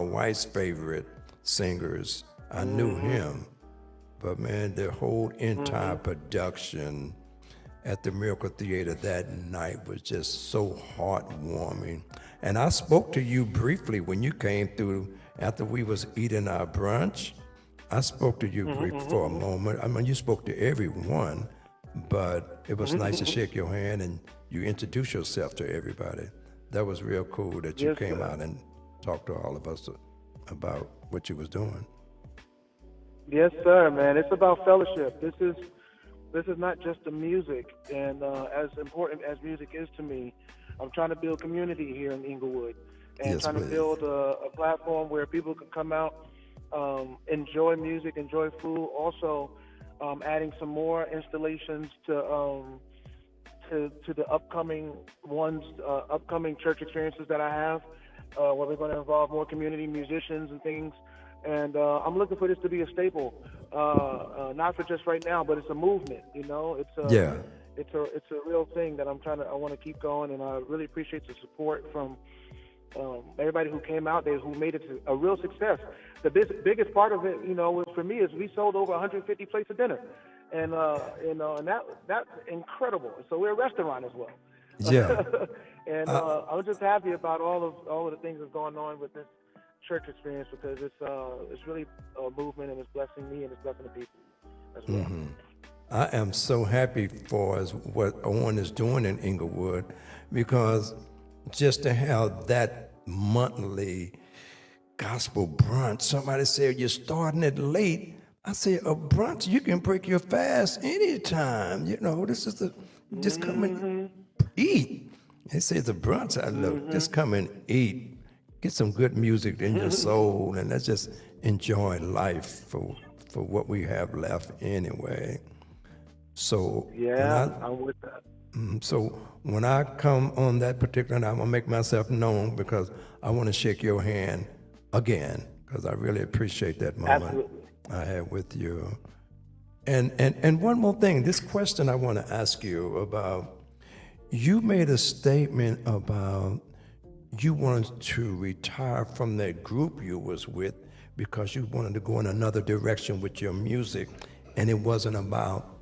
wife's favorite singers. I knew him, but man, the whole entire production at the Miracle Theater that night was just so heartwarming. And I spoke to you briefly when you came through after we was eating our brunch. I spoke to you briefly for a moment. I mean, you spoke to everyone, but it was nice to shake your hand and you introduce yourself to everybody. That was real cool that you Yes, came sir. out and talked to all of us about what you was doing. Yes, sir, man. It's about fellowship. This is not just the music, and as important as music is to me, I'm trying to build community here in Inglewood, and Yes, trying to please. build a platform where people can come out, enjoy music, enjoy food. Also, adding some more installations to the upcoming church experiences that I have, where we're going to involve more community musicians and things. And I'm looking for this to be a staple, not for just right now, but it's a movement. You know, Yeah. it's a real thing that I want to keep going, and I really appreciate the support from everybody who came out there, who made it a real success. The biggest part of it, was for me is we sold over 150 plates of dinner, and and that's incredible. So we're a restaurant as well. Yeah. And I'm just happy about all of the things that's going on with this church experience, because it's really a movement, and it's blessing me and it's blessing the people as well. I am so happy for us what Owen is doing in Inglewood, because just to have that monthly gospel brunch. Somebody said you're starting it late. I said a brunch, you can break your fast anytime. This is just come and eat. They say it's a brunch. I look, just come and eat. Get some good music in your soul, and let's just enjoy life for what we have left anyway. So Yeah, I'm with that. so when I come on that particular night, I'm gonna make myself known, because I want to shake your hand again, because I really appreciate that moment Absolutely. I had with you. And one more thing, this question I want to ask you about. You made a statement about you wanted to retire from that group you was with because you wanted to go in another direction with your music, and it wasn't about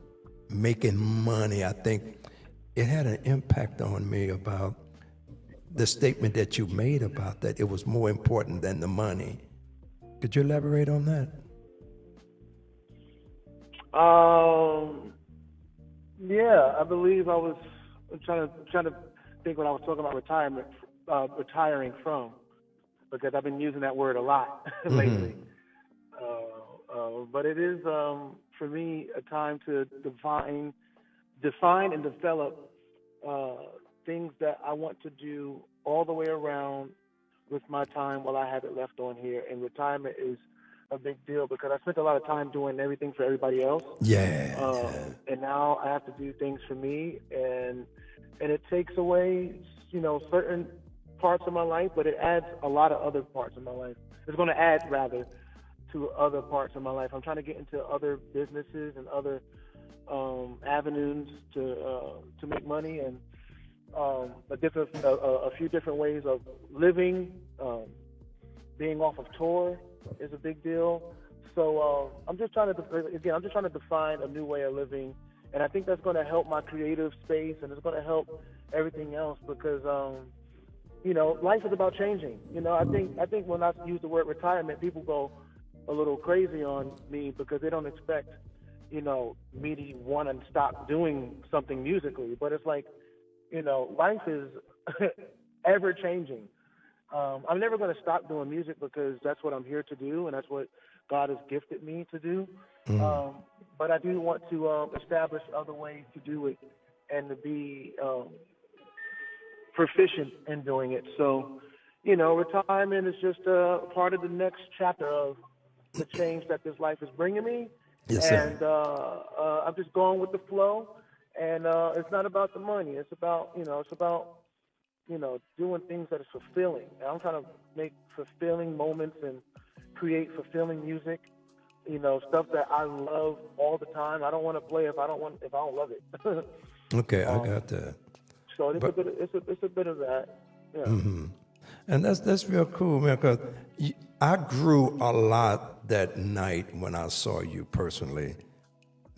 making money. I think it had an impact on me about the statement that you made about that. It was more important than the money. Could you elaborate on that? Yeah, I believe I was trying to think when I was talking about retiring from, because I've been using that word a lot lately. But it is, for me, a time to define and develop things that I want to do all the way around with my time while I have it left on here. And retirement is a big deal, because I spent a lot of time doing everything for everybody else. Yeah. And now I have to do things for me, and it takes away, certain parts of my life, but it adds a lot of other parts of my life. It's going to add, rather, to other parts of my life. I'm trying to get into other businesses and other avenues to make money, and a few different ways of living. Being off of tour is a big deal. So I'm just trying to define a new way of living, and I think that's going to help my creative space, and it's going to help everything else, because life is about changing. I think when I use the word retirement, people go a little crazy on me, because they don't expect me to want to stop doing something musically. But it's like, life is ever changing. I'm never going to stop doing music, because that's what I'm here to do, and that's what God has gifted me to do. But I do want to establish other ways to do it, and to be proficient in doing it. So, retirement is just a part of the next chapter of the change that this life is bringing me. Yes, sir. And I'm just going with the flow. And it's not about the money. It's about, doing things that are fulfilling. And I'm trying to make fulfilling moments and create fulfilling music. Stuff that I love all the time. I don't want to play if I don't love it. Okay, I got that. So it's a bit of that. Yeah. And that's real cool, man, because I grew a lot that night when I saw you personally,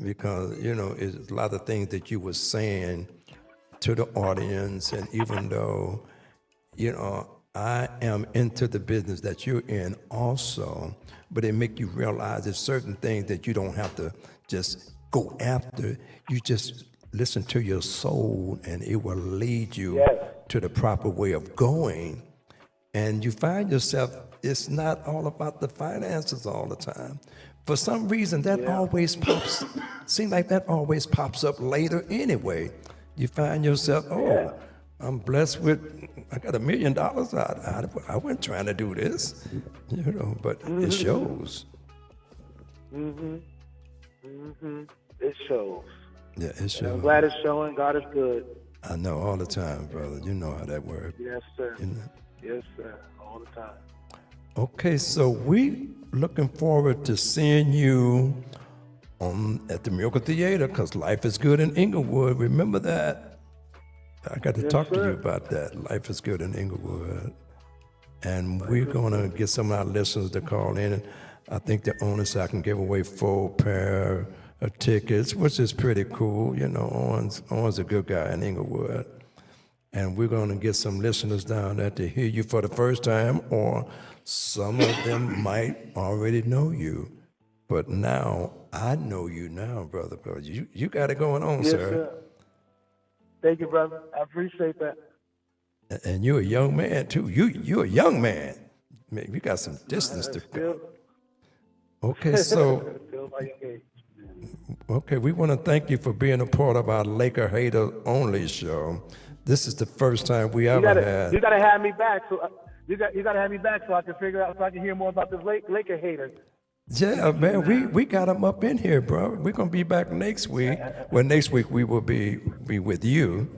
because it's a lot of things that you were saying to the audience, and even though I am into the business that you're in also, but it make you realize there's certain things that you don't have to just go after. You just listen to your soul, and it will lead you Yes. to the proper way of going. And you find yourself, it's not all about the finances all the time. For some reason, that always pops, seems like that always pops up later anyway. You find yourself, I'm blessed with, I got $1 million. I wasn't trying to do this, but it shows. It shows. Yeah, it I'm shows. glad it's showing. God is good. I know all the time, brother. You know how that works. Yes, sir. You know? Yes, sir. All the time. Okay, so we looking forward to seeing you at the Miracle Theater, because Life is Good in Inglewood. Remember that? I got to talk to you about that. Life is Good in Inglewood. And we're going to get some of our listeners to call in. And I think the owner said I can give away 4 pair of tickets, which is pretty cool. Owen's a good guy in Inglewood. And we're going to get some listeners down there to hear you for the first time, or some of them might already know you. But now, I know you now, brother. You got it going on, Yes, sir. sir. Thank you, brother. I appreciate that. And you're a young man, too. You're a young man. Man, you got some distance to go. Okay, so, Feels like age. okay, we want to thank you for being a part of our Laker Hater Only show. This is the first time we ever had. You gotta have me back. So you gotta have me back so I can figure out, so I can hear more about this Laker hater. Yeah, man, we got them up in here, bro. We're gonna be back next week. Well, next week we will be with you,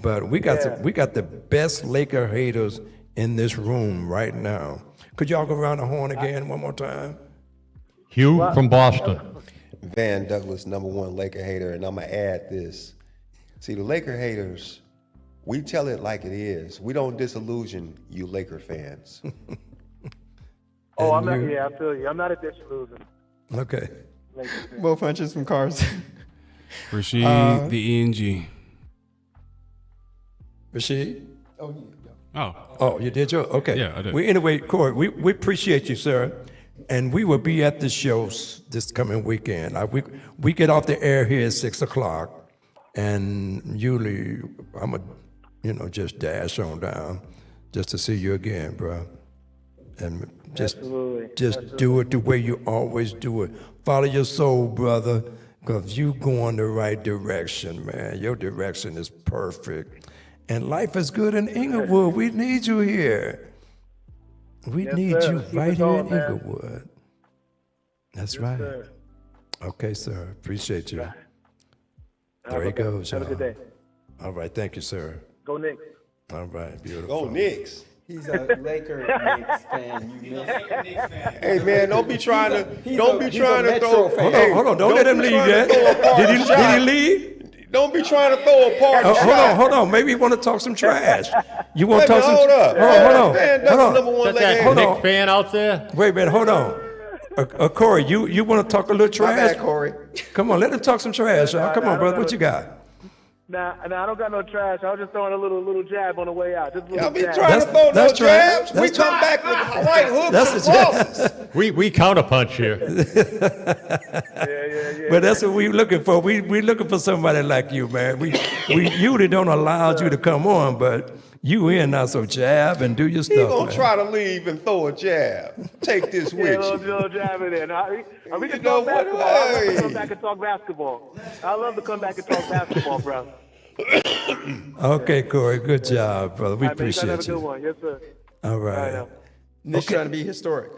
but we got the best Laker haters in this room right now. Could y'all go around the horn again one more time? Hugh from Boston. Van Douglas, #1 Laker hater, and I'm gonna add this. See, the Laker haters, we tell it like it is. We don't disillusion you Laker fans. Oh, I'm not. Yeah, I feel you. I'm not a disillusion. Okay. Will Funches from Cars. Rashid, the ENG. Rashid? Oh, Oh, you did your okay. Yeah, I did. Anyway, Corey, we appreciate you, sir, and we will be at the shows this coming weekend. We get off the air here at 6:00, and usually I'm just dash on down just to see you again, bro, and just do it the way you always do it. Follow your soul, brother, because you go in the right direction, man. Your direction is perfect. And Life is Good in Inglewood. We need you here. We need sir. you Keep right it here going, in man. Inglewood. That's right. Sir. Okay, sir. Appreciate you. Have There he goes, Have a y'all. good day. All right. Thank you, sir. Go Knicks. All right. Beautiful. Go Knicks. He's a Laker Knicks fan. You missed. Hey man, don't be trying to he's don't a- be he's trying a to Metro throw. fan. Hey, Hold on. Don't let him be leave trying to yet. throw a party Did he shot. leave? Don't be trying to throw a party shot. Hold on. Maybe you want to talk some trash. You want Wait to a talk some? minute, hold up. Hold Van on. Douglas, Hold on. #1 Laker That hater. Hold Nick on. fan out there? Wait a minute. Hold on. Corey, you want to talk a little My trash? bad, Corey. Come on, let him talk some trash, y'all. Come on, brother. What you got? Nah, I don't got no trash. I was just throwing a little jab on the way out. Just a little Y'all be jab. trying to That's- throw no that's trash. jabs. We That's come back with white hooks That's and the jab. crosses. We counterpunch here. Yeah. But that's what we looking for. We looking for somebody like you, man. We usually don't allow you to come on, but you in now, so jab and do your He stuff, gonna man. try to leave and throw a jab. Take this Yeah, with a you. little jab in there. Now, we can You know talk what? basketball. I love Hey. to come back and talk basketball. I love to come back and talk basketball, bro. Okay, Corey, good job, brother. We All right, man, you guys have a appreciate good you. one. Yes, sir. All All right, right. now. Nick's trying to be historic.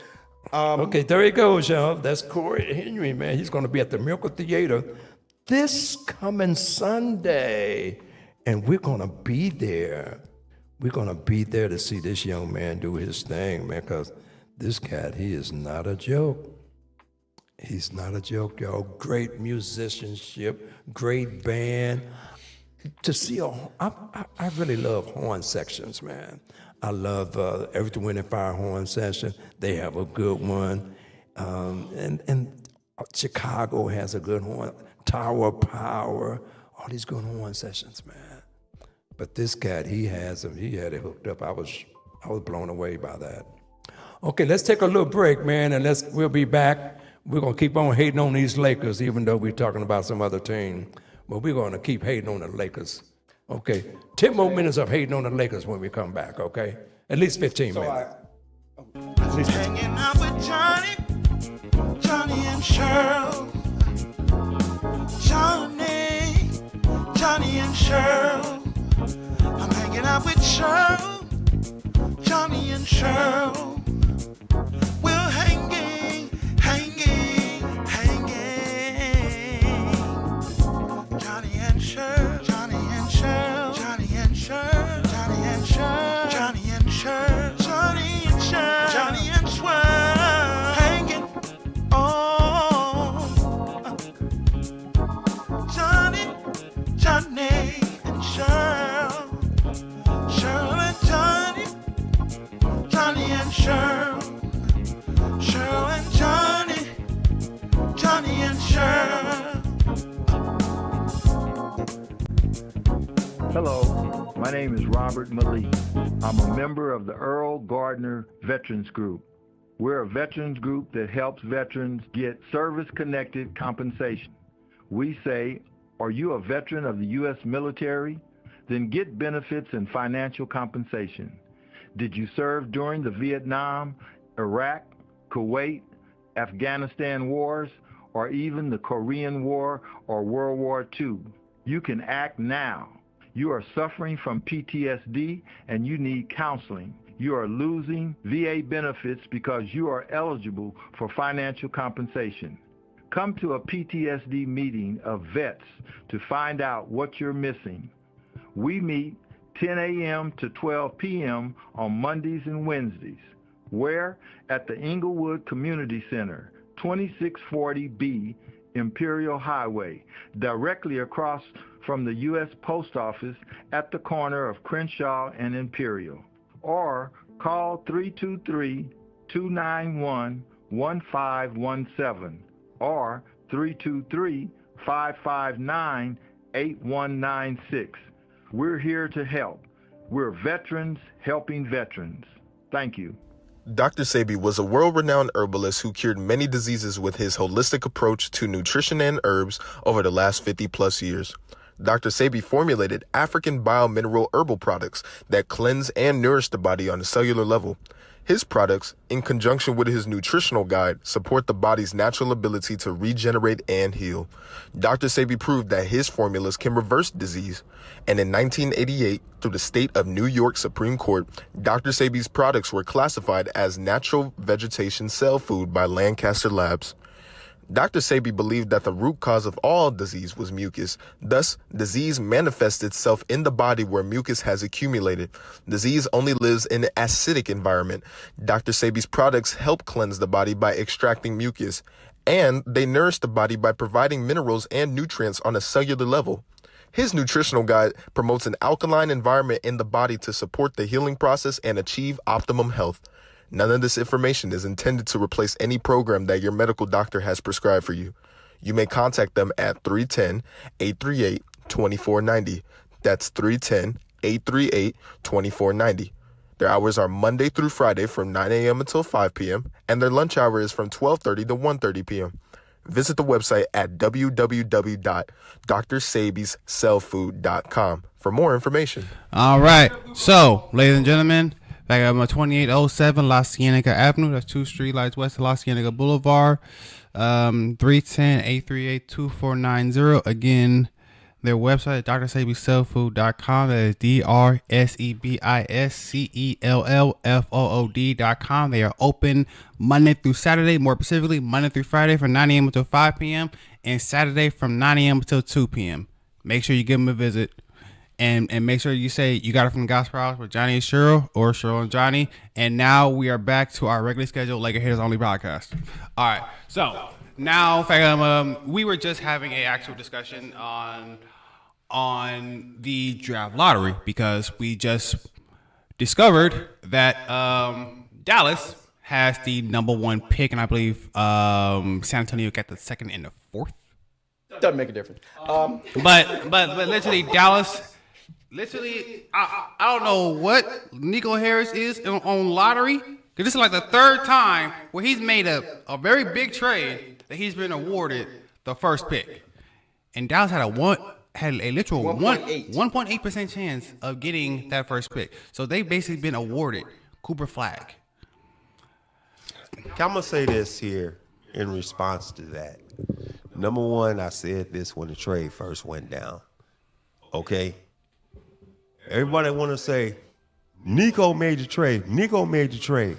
Okay, there he goes, y'all. That's Corey Henry, man. He's going to be at the Miracle Theater this coming Sunday, and we're going to be there. We're going to be there to see this young man do his thing, man, because this cat, he is not a joke. He's not a joke, y'all. Great musicianship, great band. To see I really love horn sections, man. I love Everything Winning Fire Horn Session. They have a good one. And Chicago has a good horn. Tower of Power. All these good horn sessions, man. But this cat, he had it hooked up. I was blown away by that. Okay, let's take a little break, man, and we'll be back. We're gonna keep on hating on these Lakers, even though we're talking about some other team. But we're gonna keep hating on the Lakers. Okay, 10 more minutes of hating on the Lakers when we come back. Okay, at least 15 minutes. Hanging out with Johnny and Cheryl. Johnny and Cheryl. I'm hanging out with Cheryl, Johnny and Cheryl. We're hanging. Johnny and Cheryl, Johnny and Cheryl, Johnny and Cheryl, Johnny and Cheryl, Johnny and Cheryl, Johnny and Cheryl, Johnny and Cheryl, hanging. Oh, Johnny and Cheryl, Cheryl and Johnny and Cheryl, Cheryl and Johnny and Cheryl. Hello, my name is Robert Malik. I'm a member of the Earl Gardner Veterans Group. We're a veterans group that helps veterans get service-connected compensation. We say, are you a veteran of the U.S. military? Then get benefits and financial compensation. Did you serve during the Vietnam, Iraq, Kuwait, Afghanistan wars, or even the Korean War or World War II? You can act now. You are suffering from PTSD and you need counseling. You are losing VA benefits because you are eligible for financial compensation. Come to a PTSD meeting of vets to find out what you're missing. We meet 10 a.m. to 12 p.m. on Mondays and Wednesdays. Where? At the Inglewood Community Center, 2640B Imperial Highway, directly across from the U.S. Post Office at the corner of Crenshaw and Imperial. Or call 323-291-1517 or 323-559-8196. We're here to help. We're veterans helping veterans. Thank you. Dr. Sebi was a world-renowned herbalist who cured many diseases with his holistic approach to nutrition and herbs over the last 50-plus years. Dr. Sebi formulated African biomineral herbal products that cleanse and nourish the body on a cellular level. His products, in conjunction with his nutritional guide, support the body's natural ability to regenerate and heal. Dr. Sebi proved that his formulas can reverse disease. And in 1988, through the state of New York Supreme Court, Dr. Sebi's products were classified as natural vegetation cell food by Lancaster Labs. Dr. Sebi believed that the root cause of all disease was mucus. Thus, disease manifests itself in the body where mucus has accumulated. Disease only lives in an acidic environment. Dr. Sebi's products help cleanse the body by extracting mucus, and they nourish the body by providing minerals and nutrients on a cellular level. His nutritional guide promotes an alkaline environment in the body to support the healing process and achieve optimum health. None of this information is intended to replace any program that your medical doctor has prescribed for you. You may contact them at 310-838-2490. That's 310-838-2490. Their hours are Monday through Friday from 9 a.m. until 5 p.m., and their lunch hour is from 12:30 to 1:30 p.m. Visit the website at www.drsabyscellfood.com for more information. All right. So, ladies and gentlemen, back at 2807 La Cienega Avenue. That's 2 streetlights west of La Cienega Boulevard. 310-838-2490. Again, their website, drsabyscellfood.com. That is DRSEBISCELLFOOD.com. They are open Monday through Saturday, more specifically Monday through Friday from 9 a.m. until 5 p.m. and Saturday from 9 a.m. until 2 p.m. Make sure you give them a visit. And make sure you say you got it from Gospel House with Johnny and Cheryl or Cheryl and Johnny. And now we are back to our regularly scheduled Laker Haters Only podcast. All right. So now, in fact, we were just having an actual discussion on the draft lottery because we just discovered that Dallas has the number 1 pick, and I believe San Antonio got the 2nd and the 4th. Doesn't make a difference. But literally Dallas, literally I don't know what Nico Harris is on lottery, because this is like the 3rd time where he's made a very big trade that he's been awarded the first pick, and Dallas had a literal 1.8% chance of getting that first pick. So they basically been awarded Cooper Flag. I'm gonna say this here in response to that. Number one, I said this when the trade first went down. Okay? Everybody want to say, Nico made the trade. Nico made the trade.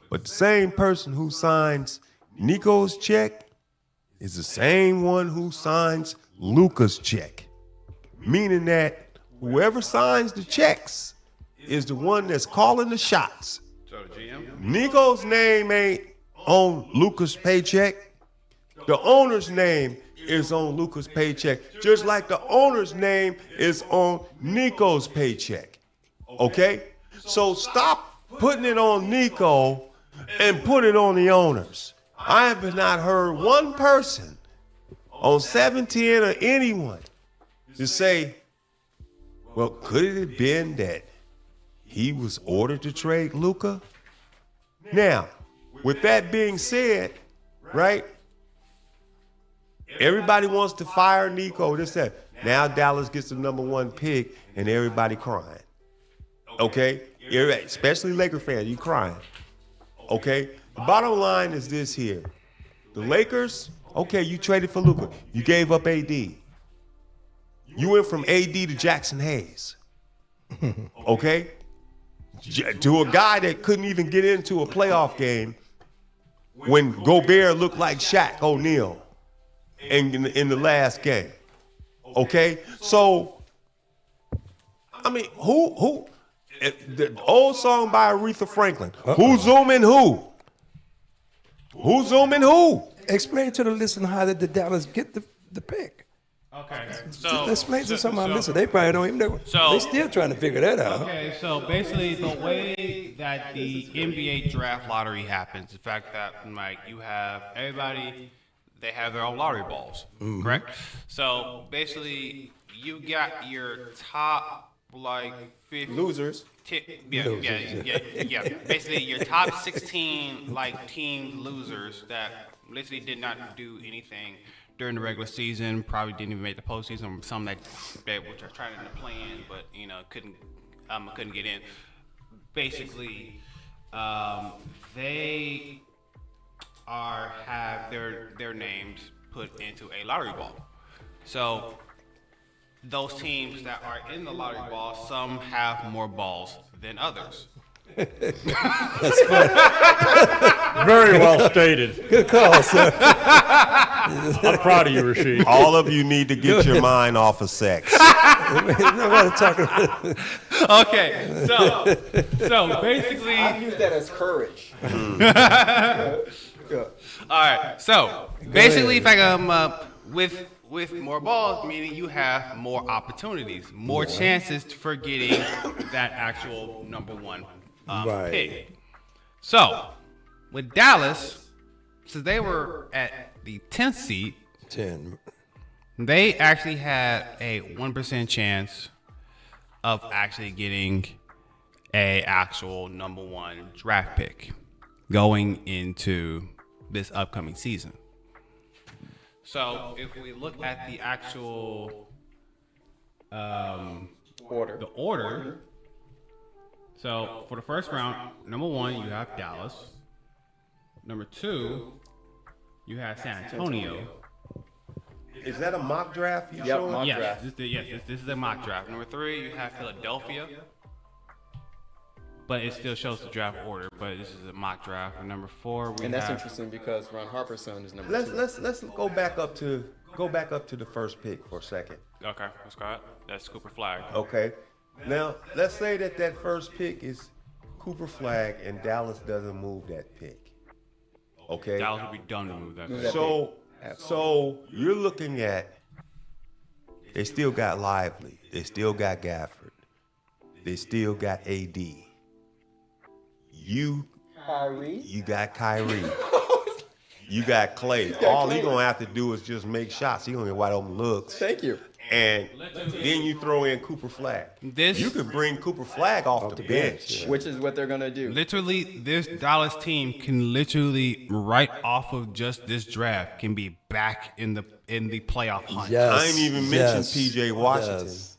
But the same person who signs Nico's check is the same one who signs Luka's check. Meaning that whoever signs the checks is the one that's calling the shots. So the GM? Nico's name ain't on Luka's paycheck. The owner's name is on Luka's paycheck, just like the owner's name is on Nico's paycheck. Okay? So stop putting it on Nico and put it on the owners. I have not heard one person on 710 or anyone to say, well, could it have been that he was ordered to trade Luka? Now, with that being said, right? Everybody wants to fire Nico. This, that. Now Dallas gets the number 1 pick and everybody crying. Okay? Especially Laker fans, you crying. Okay? The bottom line is this here. The Lakers, okay, you traded for Luka. You gave up AD. You went from AD to Jackson Hayes. Okay? To a guy that couldn't even get into a playoff game when Gobert looked like Shaq O'Neal in the last game. Okay? So, I mean, who the old song by Aretha Franklin, who's zooming who? Who's zooming who? Explain to the listener how did the Dallas get the pick? Okay. Just explain to somebody listen. They probably don't even know. So- They still trying to figure that out. Okay, so basically the way that the NBA draft lottery happens, the fact that like you have everybody, they have their own lottery balls, correct? So basically you got your top like 50 Losers. Yeah. Basically your top 16 like team losers that literally did not do anything during the regular season, probably didn't even make the postseason. Some that were trying to play in, but couldn't get in. Basically, they have their names put into a lottery ball. So those teams that are in the lottery ball, some have more balls than others. Very well stated. Good call, sir. I'm proud of you, Rasheed. All of you need to get your mind off of sex. Nobody talking. Okay, so basically, I use that as courage. all right. So basically, if I with more balls, meaning you have more opportunities, more chances for getting that actual number 1 Right. pick. So with Dallas, since they were at the 10th seed, 10. they actually had a 1% chance of actually getting a actual number 1 draft pick going into this upcoming season. So if we look at the actual Order. the order, so for the first round, number 1 you have Dallas. Number 2 you have San Antonio. Is that a mock draft you Yep, showing? mock Yes, draft. this is a mock draft. Number 3 you have Philadelphia, but it still shows the draft order. But this is a mock draft. And number 4 we And that's have. interesting because Ron Harper's son is number 2. Let's go back up to the first pick for a second. Okay, let's go ahead. That's Cooper Flag. Okay. Now let's say that first pick is Cooper Flag and Dallas doesn't move that pick. Okay. Dallas would be done to move that. Move pick. that So you're looking at they still got Lively, they still got Gafford, They still got AD. You got Kyrie. You got Clay. All he gonna have to do is just make shots. He gonna get wide open looks. Thank you. And then you throw in Cooper Flag. You could bring Cooper Flag off the bench. Which is what they're gonna do. Literally, this Dallas team can literally, right off of just this draft, can be back in the playoff hunt. Yes. I ain't even mentioned yes, P.J. Washington. yes.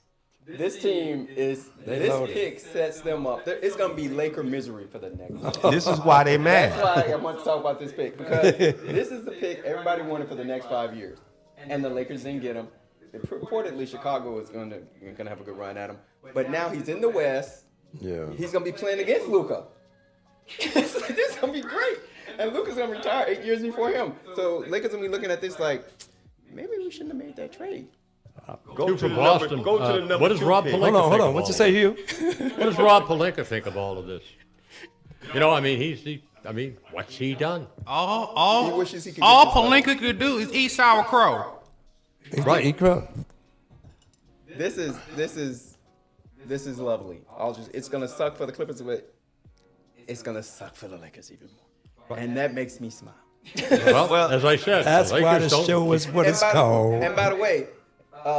This team is this loaded. pick sets them up. It's gonna be Laker misery for the next. This is why they That's mad. why I want to talk about this pick, because this is the pick everybody wanted for the next 5 years, and the Lakers didn't get him. Reportedly, Chicago is gonna have a good run at him, but now he's in the West. Yeah. He's gonna be playing against Luka. This is gonna be great, and Luka's gonna retire 8 years before him. So Lakers gonna be looking at this like, maybe we shouldn't have made that trade. Go Two to from the number, Boston. go to the number What does 2 Rob pick. Pelinka Hold think on. of What all you say, Hugh? What does Rob Pelinka think of all of this? You know, I mean, what's he done? All He wishes he could all get this Pelinka could do is eat sauerkraut. Right. Eat crow. This is lovely. It's gonna suck for the Clippers, but it's gonna suck for the Lakers even more, and that makes me smile. Well, as I said, That's the why Lakers the don't. show is what it's And called. by the way,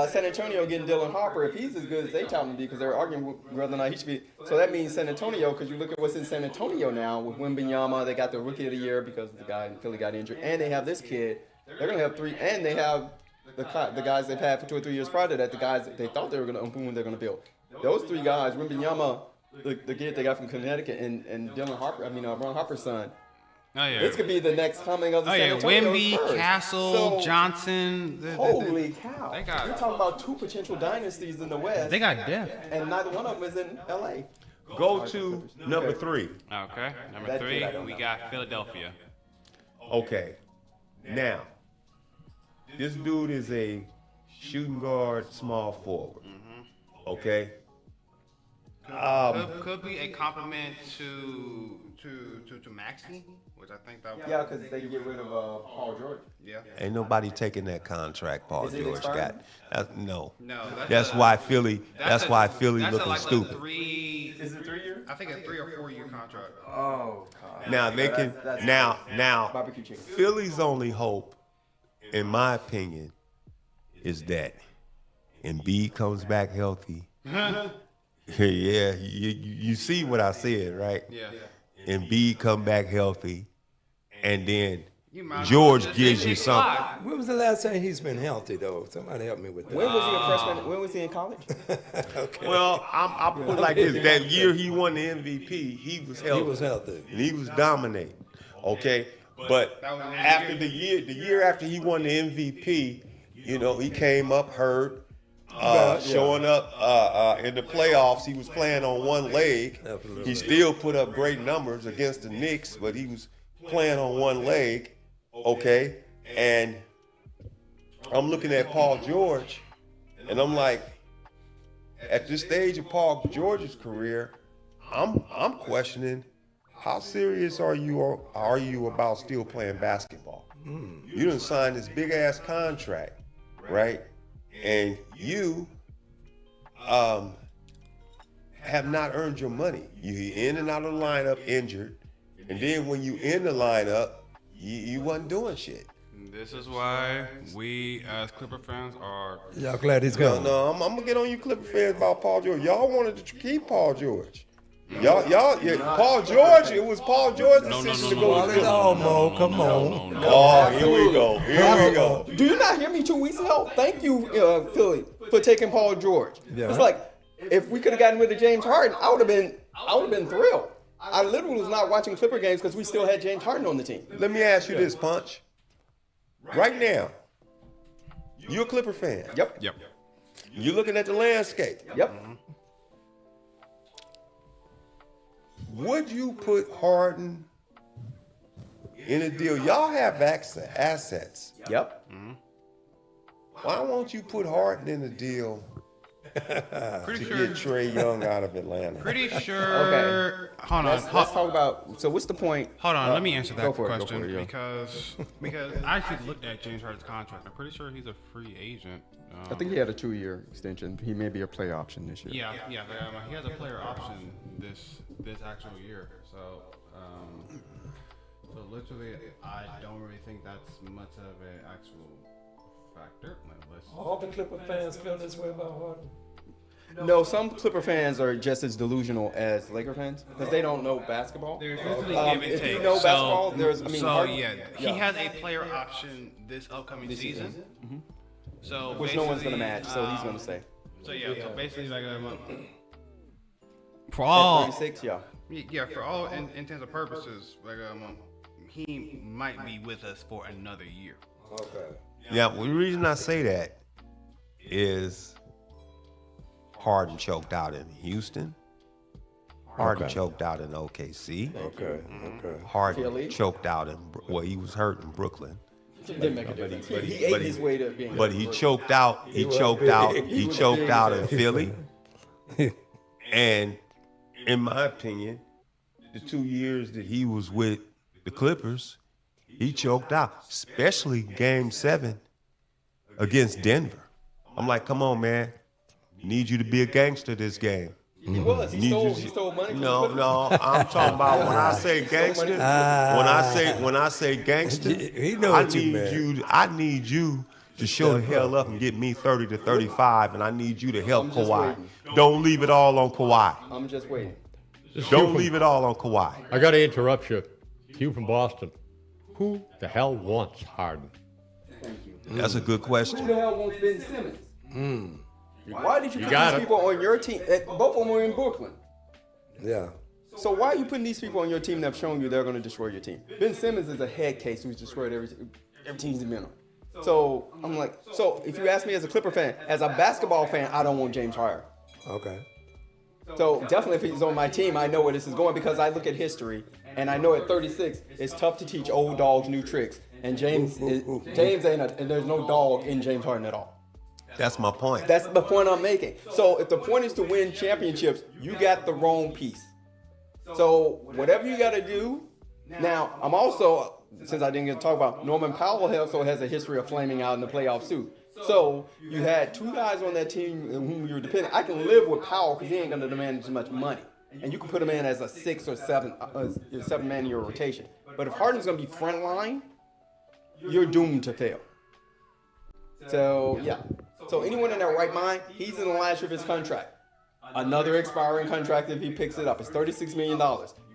San Antonio getting Dylan Harper, if he's as good as they tell him to be, because they're arguing whether or not he should be. So that means San Antonio, because you look at what's in San Antonio now with Wembanyama, they got the Rookie of the Year because the guy in Philly got injured, and they have this kid. They're gonna have 3, and they have the guys they've had for 2 or 3 years prior to that, the guys that they thought they were gonna boom, they're gonna build. Those 3 guys, Wembanyama, the kid they got from Connecticut, and Dylan Harper, Ron Harper's son. Oh yeah. This could be the next coming of the Oh San yeah. Antonio Wemby, Spurs. Castle, So, Johnson. Holy cow! They got- You're talking about 2 potential dynasties in the West. They got depth. and neither one of them is in LA. Go to number 3. Okay. Number That 3, kid I don't we know. got Philadelphia. Okay. Now, this dude is a shooting guard, small forward. Okay. Could be a compliment to Maxey, which I think that. Yeah, because they get rid of Paul George. Yeah. Ain't nobody taking that contract Paul Is it George expiring? got. No. No. That's why Philly. That's why Philly that's looking like stupid. A 3. Is it 3 years? I think a 3 or 4 year contract. Oh God. Now they can. That's Now barbecue chicken. Philly's only hope, in my opinion, is that Embiid comes back healthy. Yeah, you see what I said, right? Yeah. Embiid come back healthy, and then You might as well George just gives take you a something. slide. When was the last time he's been healthy, though? Somebody help me with that. When was he a freshman? When was he in college? Well, I'll put it like this: that year he won the MVP, he was healthy. He was healthy. And he was dominating. Okay, but after the year after he won the MVP, you know, he came up hurt, showing up in the playoffs. He was playing on one leg. Absolutely. He still put up great numbers against the Knicks, but he was playing on one leg. Okay, and I'm looking at Paul George, and I'm like, at this stage of Paul George's career, I'm questioning, how serious are you about still playing basketball? You done signed this big ass contract, right? And you have not earned your money. You in and out of the lineup injured, and then when you in the lineup, you wasn't doing shit. This is why we as Clipper fans are. Y'all glad he's gone? No, I'm gonna get on you Clipper fans about Paul George. Y'all wanted to keep Paul George. Paul George. It was Paul George's decision to go with Philly. Oh, Mo, come on. Oh, here we go. Here we go. Do you not hear me 2 weeks ago? Thank you, Philly, for taking Paul George. Yeah. It's like, if we could have gotten rid of James Harden, I would have been thrilled. I literally was not watching Clipper games because we still had James Harden on the team. Let me ask you this, Punch. Right now, you're a Clipper fan. Yep. You're looking at the landscape. Yep. Would you put Harden in a deal? Y'all have assets. Yep. Why won't you put Harden in a deal Pretty to sure. get Trey Young out of Atlanta. Pretty sure. Okay. Hold on. Let's talk about. So what's the point? Hold on, let me answer that go for it, question yeah. because I actually looked at James Harden's contract. I'm pretty sure he's a free agent. I think he had a 2-year extension. He may be a player option this year. Yeah. He has a player option this actual year. So literally, I don't really think that's much of an actual factor. All the Clipper fans feel this way about Harden. No, some Clipper fans are just as delusional as Laker fans because they don't know basketball. There's usually give and if take. you know So- basketball, there's. I mean, so Harden- he has a player option this upcoming season. So which no one's basically, gonna match, so he's gonna stay. So so basically like for At all 36, yeah. for all intents and purposes, like he might be with us for another year. Okay. Yeah, well, the reason I say that is Harden choked out in Houston. Harden Okay. choked out in OKC. Okay. Harden Philly. choked out in, well, he was hurt in Brooklyn. Didn't make a difference. but He he- ate but his he- way to being. But he choked out. He choked out. He choked out in Philly. And in my opinion, the 2 years that he was with the Clippers, he choked out, especially Game 7 against Denver. I'm like, come on, man. Need you to be a gangster this game. He was. He Need stole. you- He stole money. From No, the no, I'm talking about when I say gangster. When I say gangster, He know I what you need meant. you. I need you to show the hell up and get me 30 to 35, and I need you to help I'm just Kawhi. waiting. Don't leave it all on Kawhi. I'm just waiting. Don't leave it all on Kawhi. I got to interrupt you. Hugh from Boston. Who the hell wants Harden? That's a good Who question. the hell wants Ben Simmons? Why did you put got these it. people on your team? Both of them were in Brooklyn. Yeah. So why are you putting these people on your team that have shown you they're going to destroy your team? Ben Simmons is a head case who's destroyed every team he's been on. So I'm like, so if you ask me as a Clipper fan, as a basketball fan, I don't want James Harden. Okay. So definitely if he's on my team, I know where this is going because I look at history and I know at 36 it's tough to teach old dogs new tricks. And James ain't and there's no dog in James Harden at all. That's my point. That's the point I'm making. So if the point is to win championships, you got the wrong piece. So whatever you got to do. Now, I'm also, since I didn't get to talk about, Norman Powell also has a history of flaming out in the playoffs too. So you had two guys on that team whom you were depending. I can live with Powell because he ain't going to demand as much money. And you can put him in as a 6 or 7 man in your rotation. But if Harden's going to be front line, you're doomed to fail. So, yeah. So anyone in their right mind, he's in the last year of his contract. Another expiring contract if he picks it up. It's $36 million.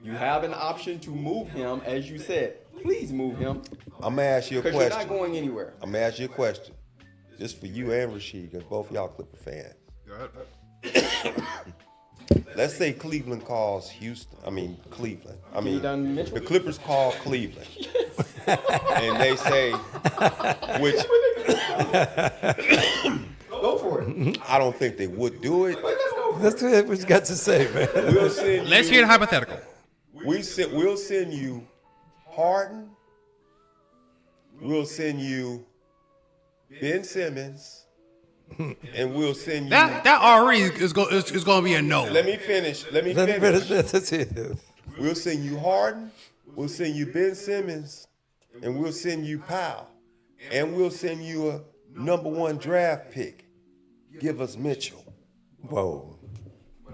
You have an option to move him, as you said. Please move him I'm gonna ask you a because you're not question. going anywhere. I'm gonna ask you a question. Just for you and Rasheed, because both of y'all Clipper fans. Let's say Cleveland calls Houston. Cleveland. you done Mitchell? The Clippers call Cleveland. And they say, which Go for it. I don't think they would do it. That's what you got to say, man. We'll send Let's you, hear the hypothetical. we'll send you Harden. We'll send you Ben Simmons. And we'll send you. That already is going to be a no. Let me finish. Let me finish. That's it. We'll send you Harden, we'll send you Ben Simmons, and we'll send you Powell. And we'll send you a #1 draft pick. Give us Mitchell. Whoa.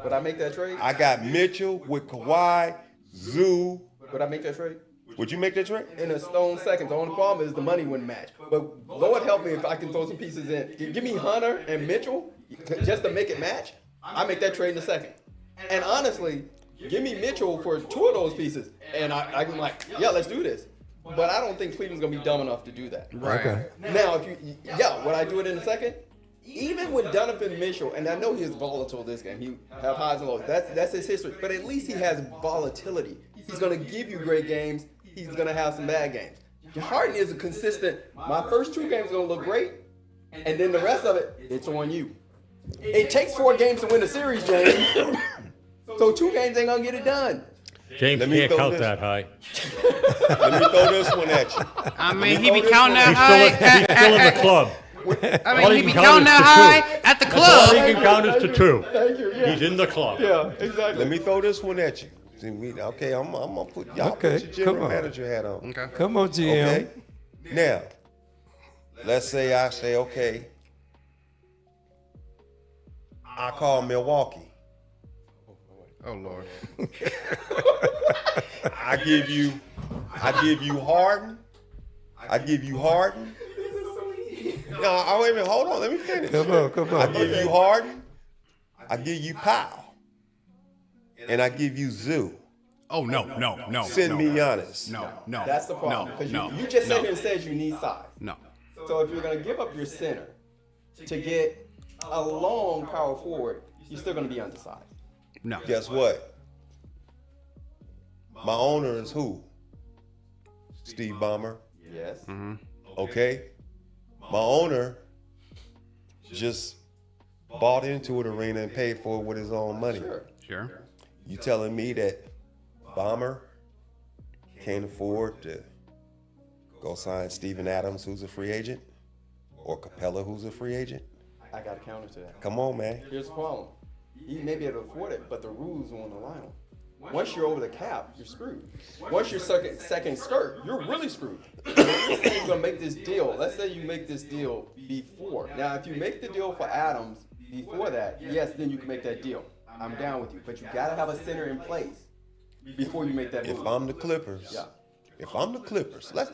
Would I make that trade? I got Mitchell with Kawhi, Zoo. Would I make that trade? Would you make that trade? In a stone second. The only problem is the money wouldn't match. But Lord help me if I can throw some pieces in. Give me Hunter and Mitchell just to make it match. I make that trade in a second. And honestly, give me Mitchell for 2 of those pieces. And I'm like, yeah, let's do this. But I don't think Cleveland's going to be dumb enough to do that. Okay. Now, would I do it in a second? Even with Donovan Mitchell, and I know he is volatile this game. He have highs and lows. That's his history. But at least he has volatility. He's going to give you great games. He's going to have some bad games. Harden is a consistent. My first 2 games are going to look great, and then the rest of it, it's on you. It takes 4 games to win a series, James. So 2 games ain't going to get it done. James Let me can't throw count this. that high. Let me throw this one at you. I mean, he be counting that He's high. still in the club. I All mean, he he be can count counting is that to high at the That's all club. he can count is to 2. Thank you. Yeah. He's in the club. Yeah, exactly. Let me throw this one at you. See, okay, I'm gonna put y'all Okay, put your general come on. manager hat on. Okay. Come on, GM. Okay. Now, let's say I say, okay, I call Milwaukee. Oh Lord. I give you Harden. I give you Harden. No, wait a minute. Hold on. Let me finish. Come on. I give you Harden. I give you Powell. And I give you Zoo. Oh no. Send me Giannis. No. That's the problem. Because No. you just sat here and said you need size. No. So if you're going to give up your center to get a long power forward, you're still going to be undersized. No. Guess what? My owner is who? Steve Ballmer. Yes. Okay? My owner just bought into an arena and paid for it with his own money. Sure. You telling me that Ballmer can't afford to go sign Steven Adams, who's a free agent? Or Capella, who's a free agent? I got to counter to that. Come on, man. Here's the problem. You may be able to afford it, but the rules are on the line. Once you're over the cap, you're screwed. Once you're second skirt, you're really screwed. If you're gonna make this deal, let's say you make this deal before. Now, if you make the deal for Adams before that, yes, then you can make that deal. I'm down with you, but you gotta have a center in place before you make that move. If I'm the Clippers, Yeah.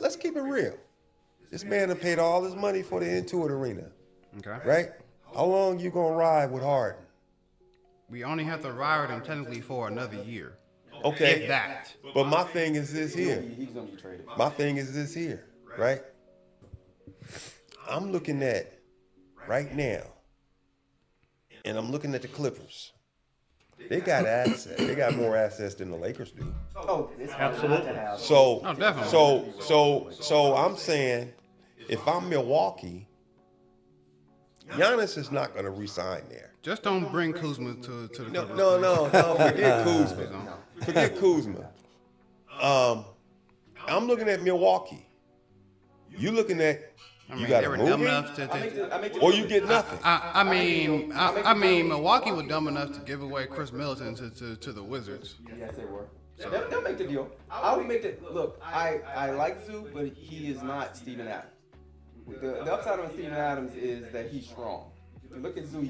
let's keep it real. This man done paid all his money for the Intuit Arena, Okay. right? How long you gonna ride with Harden? We only have to ride him technically for another year. Okay. If that. But my thing is this here. He's gonna be traded. My thing is this here, right? I'm looking at right now, and I'm looking at the Clippers. They got assets. They got more assets than the Lakers do. Oh, it's absolutely to have. So, Oh, definitely. so I'm saying, if I'm Milwaukee, Giannis is not going to resign there. Just don't bring Kuzma to the No, Clippers, no, please. no. Forget Kuzma. Forget Kuzma. I'm looking at Milwaukee. You looking at you got they a were dumb movie, enough to. I make the or you get nothing. I mean, Milwaukee was dumb enough to give away Chris Middleton to the Wizards. Yes, they were. They'll make the deal. I would make the look. I like Zoo, but he is not Steven Adams. The upside on Steven Adams is that he's strong. If you look at Zoo, he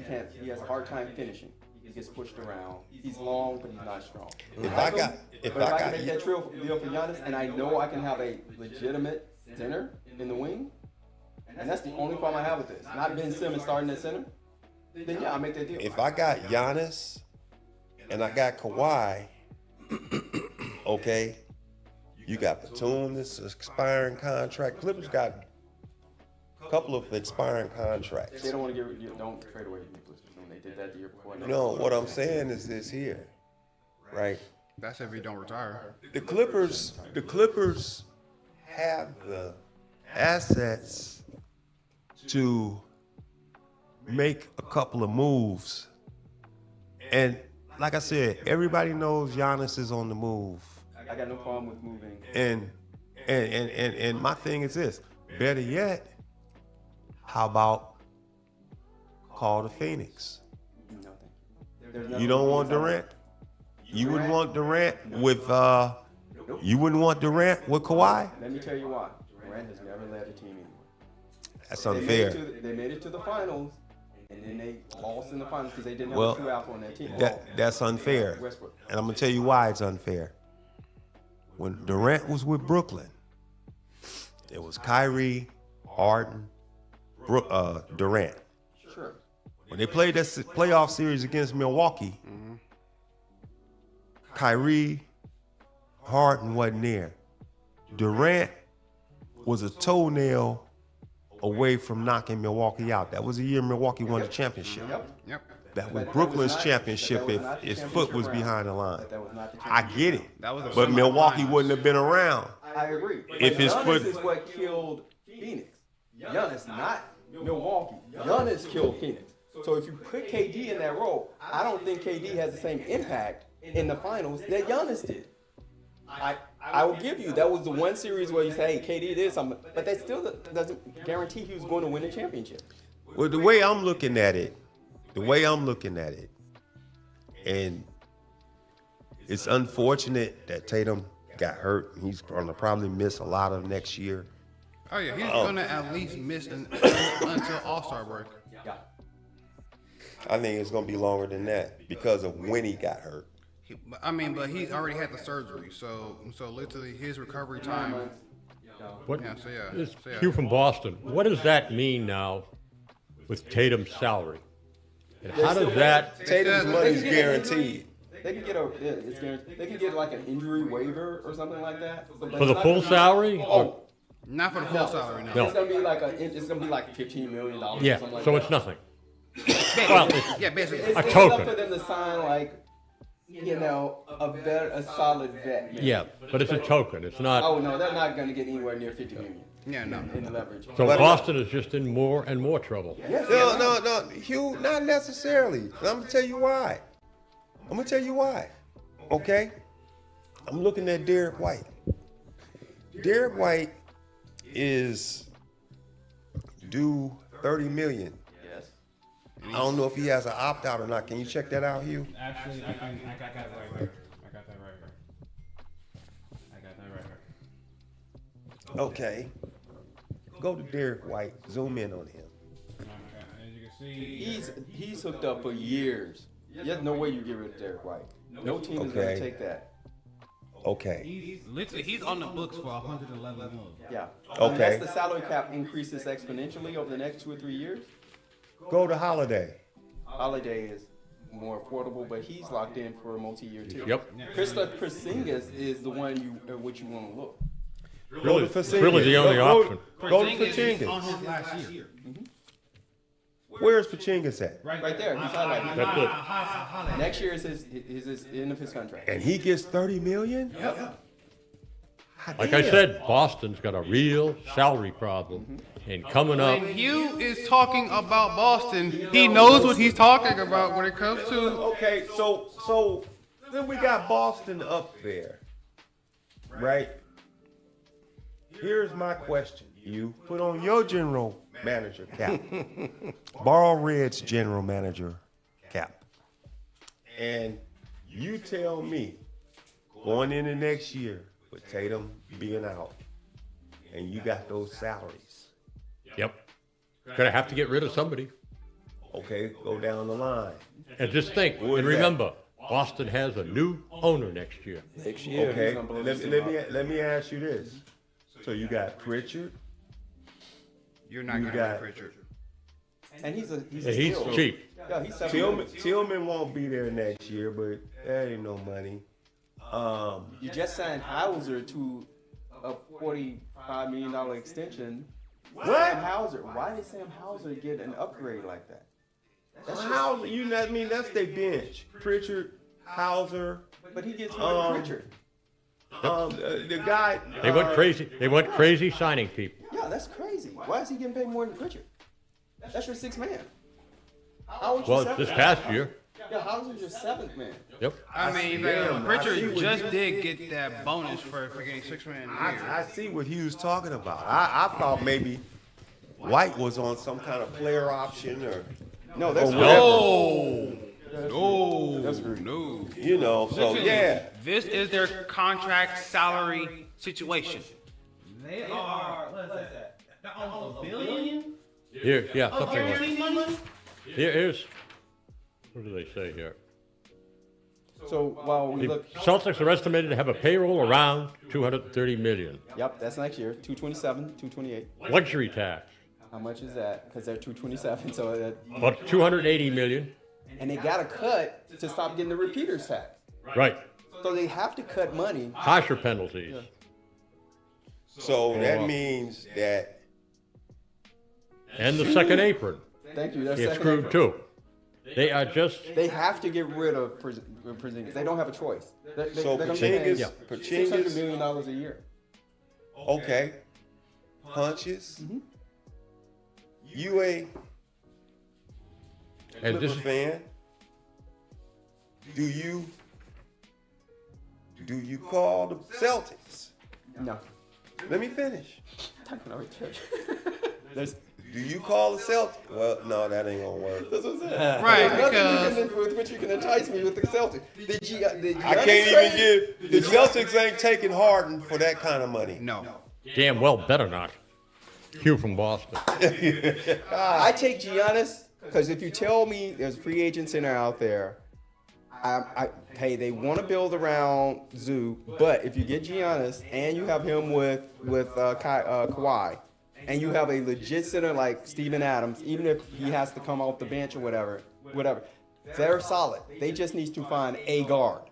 has a hard time finishing. He gets pushed around. He's long, but he's not strong. If I got But if I can make that deal for Giannis, and I know I can have a legitimate center in the wing, and that's the only problem I have with this. Not Ben Simmons starting at center, then yeah, I'll make that deal. if I got Giannis and I got Kawhi, okay, you got Batum, this expiring contract. Clippers got a couple of expiring contracts. They don't want to don't trade away Nicholas Batum. They did that the year before. No, what I'm saying is this here, right? That's if he don't retire. The Clippers have the assets to make a couple of moves. And like I said, everybody knows Giannis is on the move. I got no problem with moving. And my thing is this. Better yet, how about call the Phoenix? No, thank you. You don't want Durant? You wouldn't want Durant with you wouldn't want Durant with Kawhi? Let me tell you why. Durant has never led a team anymore. That's They unfair. made it to the finals, and then they lost in the finals because they didn't have Well, a true alpha on that team. That's unfair. Westbrook. And I'm gonna tell you why it's unfair. When Durant was with Brooklyn, it was Kyrie, Harden, Durant. Sure. When they played that playoff series against Milwaukee, Kyrie, Harden wasn't there. Durant was a toenail away from knocking Milwaukee out. That was the year Milwaukee won the championship. Yep. That was Brooklyn's championship if his foot was behind the line. That was not the I get it. That was a But Milwaukee semifinals. wouldn't have been around. I agree. If But his Giannis foot- is what killed Phoenix. Giannis, not Milwaukee. Giannis killed Phoenix. So if you put KD in that role, I don't think KD has the same impact in the finals that Giannis did. I will give you that was the one series where you say, hey, KD did something, but that still doesn't guarantee he was going to win a championship. Well, the way I'm looking at it, and it's unfortunate that Tatum got hurt. He's going to probably miss a lot of next year. Oh yeah, he's gonna at least miss until All-Star break. Yeah. I think it's going to be longer than that because of when he got hurt. But he's already had the surgery, so literally his recovery time. What, Yeah, so yeah. this So, yeah. Hugh from Boston, what does that mean now with Tatum's salary? And how does that, Tatum's money is guaranteed. They can get it's guaranteed. They can get like an injury waiver or something like that. But for the it's full not gonna be- salary? Oh, Not for the full salary, no. No. It's gonna be like $15 million. Or Yeah, something like so that. it's nothing. Well, it's Yeah, basically. It's a enough token. for them to sign like, a solid vet. maybe. Yeah, but it's a token. It's not. Oh no, they're not gonna get anywhere near $50 million. Yeah, no. In leverage. So Boston is just in more and more trouble. No, Hugh, not necessarily. I'm gonna tell you why. Okay? I'm looking at Derek White. Derek White is due $30 million. Yes. I don't know if he has an opt-out or not. Can you check that out, Hugh? Actually, I got that right here. Okay. Go to Derek White. Zoom in on him. As you can see, He's hooked up for years. There's no way you get rid of Derek White. No team is Okay. gonna take that. Okay. he's on the books for 111 million. Yeah. Okay. Unless the salary cap increases exponentially over the next 2 or 3 years. Go to Holiday. Holiday is more affordable, but he's locked in for a multi-year too. Yep. Kristaps Porzingis is the one which you want to look. Really, Go to it's really the only option. Go to on Pachingas. his last year. Where's Pachingas at? Right there, he's highlighted. That's it. Next year is his end of his contract. And he gets $30 million? Yep. Like I said, Boston's got a real salary problem. And coming up, When Hugh is talking about Boston, he knows what he's talking about when it comes to. Okay, so then we got Boston up there, right? Here's my question. You put on your general manager cap. Borrow Red's general manager cap. And you tell me, going into next year with Tatum being out, and you got those salaries. yep, gonna have to get rid of somebody. Okay, go down the line. And just think, Who is and that? remember, Boston has a new owner next year. Next year. Okay, gonna blow let this me me ask you this. So you got Pritchard, You're not You going to got- get Pritchard. And he's a And he's steal. cheap. Yeah, he's 7 million. Tillman won't be there next year, but that ain't no money. You just signed Hauser to a $45 million extension. What? Sam Hauser. Why did Sam Hauser get an upgrade like that? Hauser, you know what I mean? That's their bench. Pritchard, Hauser, But he gets more than Pritchard. the guy. They went crazy. They went crazy signing people. Yeah, that's crazy. Why is he getting paid more than Pritchard? That's your sixth man. Hauser's your Well, seventh this man. past year, Yeah, Hauser's your seventh man. yep. I mean, I Pritchard see what just you- did get that bonus for getting 6 man of the year. I see what he was talking about. I thought maybe White was on some kind of player option or No, that's No, no. you know. So yeah, This is their contract salary situation. They are, what is that? They're almost $1 billion? Here, yeah, something like. Guaranteed money? Here's, what do they say here? So while we The look, Celtics are estimated to have a payroll around 230 million. yep, that's next year. 227, 228. Luxury tax, How much is that? Because they're 227. So that, about 280 million. and they got to cut to stop getting the repeaters tax. Right. So they have to cut money. Harsher penalties. so that means that And the second apron Thank you. That's is second screwed April. too. They are just, They have to get rid of Porzingis. They don't have a choice. So they're gonna pay Porzingis- him Porzingis- $600 million a year. okay, punches. You a and Clipper this, fan? Do Do you call the Celtics? No. Let me finish. Talking about church. There's Do you call the Celtics? Well, no, that ain't gonna work. That's what I'm saying. Right, There's nothing because- with which you can entice me with the Celtics. I can't even give. The Celtics ain't taking Harden for that kind of money. No. Damn well better not. Hugh from Boston. I take Giannis because if you tell me there's a free agent center out there, hey, they want to build around Zoo, but if you get Giannis and you have him with Kawhi, and you have a legit center like Steven Adams, even if he has to come off the bench or whatever, they're solid. They just need to find a guard.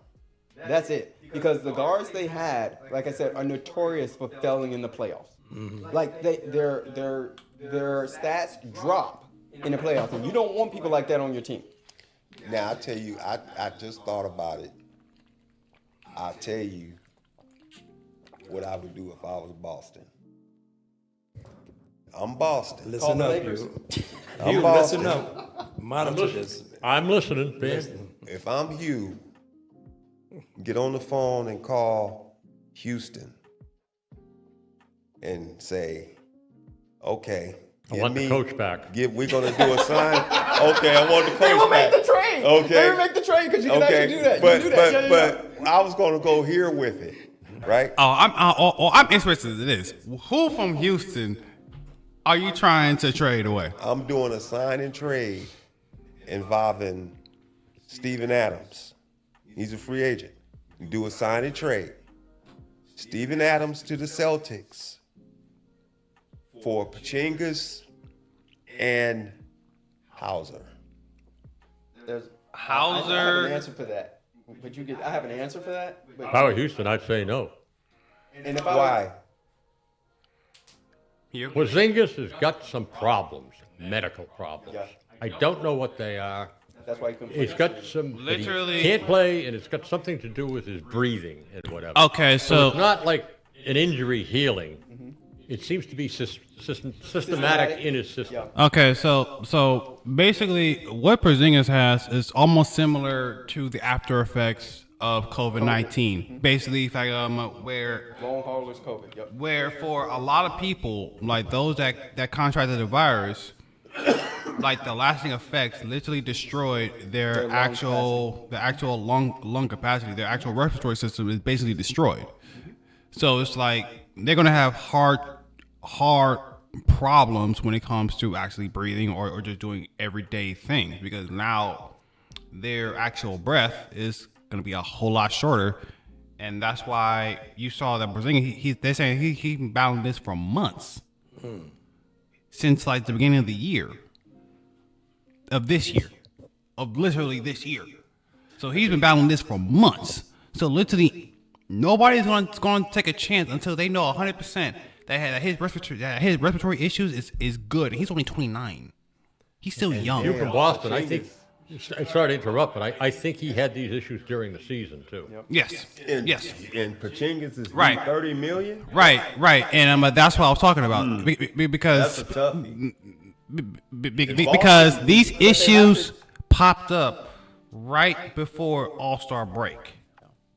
That's it. Because the guards they had, like I said, are notorious for failing in the playoffs. Like their stats drop in the playoffs, and you don't want people like that on your team. Now I tell you, I just thought about it. I'll tell you what I would do if I was Boston. I'm Boston. Listen the up, Lakers. Hugh. I'm Hugh, Boston. listen up. Monitor this. I'm listening, man. If I'm Hugh, get on the phone and call Houston and say, okay. I want the coach back. We're gonna do a sign. Okay, I want the coach They will back. make the trade. Okay. They will make the trade because you can actually do that. You can do that. But I was gonna go here with it, right? I'm interested in this. Who from Houston are you trying to trade away? I'm doing a sign and trade involving Steven Adams. He's a free agent. You do a sign and trade. Steven Adams to the Celtics for Pachingas and Hauser. There's I have Hauser. an answer for that. But I have an answer for that. But, If I were Houston, I'd say no. and if I Why? Porzingis has got some problems, medical problems. Yeah. I don't know what they are. that's why you couldn't. It's got some. that he Literally- can't play, and it's got something to do with his breathing and whatever. Okay, So it's so not like an injury healing. It seems to be systematic in his system. okay, so basically, what Porzingis has is almost similar to the after effects of COVID-19. Basically, like where Long haulers COVID. Yep. where for a lot of people, like those that contracted the virus, like the lasting effects literally destroyed their lung actual lung capacity. Their actual respiratory system is basically destroyed. So it's like they're gonna have hard problems when it comes to actually breathing or just doing everyday things, because now their actual breath is gonna be a whole lot shorter. And that's why you saw that Porzingis, they're saying he's been battling this for months. Since like the beginning of the year. Of this year. Of literally this year. So he's been battling this for months. So literally, nobody's going to take a chance until they know 100% that his respiratory issues is good. He's only 29. He's still young. Hugh from Boston, I think. Sorry to interrupt, but I think he had these issues during the season too. Yes. Yes. And Pachingas is Right. 30 million? Right. And that's what I was talking about. Because That's a toughie. because these issues popped up right before All-Star break.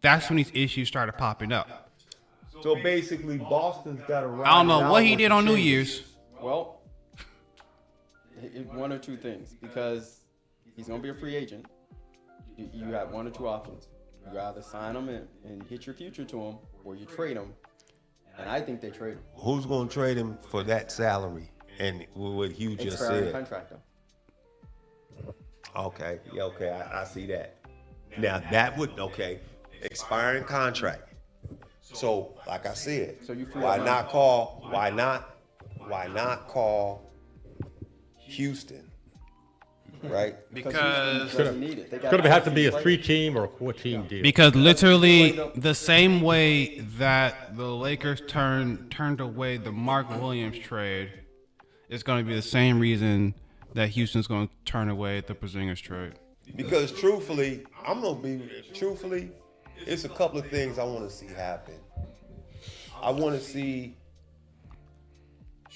That's when these issues started popping up. So basically, Boston's got to ride. I don't know it what out he with did on New Pachingas. Year's. Well, one or two things, because he's gonna be a free agent. You got one or two options. You either sign him and hit your future to him, or you trade him. And I think they trade him. Who's going to trade him for that salary? And what Hugh just Expiring said. contract though. Okay, yeah, okay, I see that. Now that would expiring contract. So like I said, So you free why up not call Houston, right? Because Because Houston doesn't need it. They got It's going to have to be a players. 3-team or a 4-team deal. Because literally the same way that the Lakers turned away the Mark Williams trade, it's going to be the same reason that Houston's going to turn away the Porzingis trade. Because truthfully, it's a couple of things I want to see happen. I want to see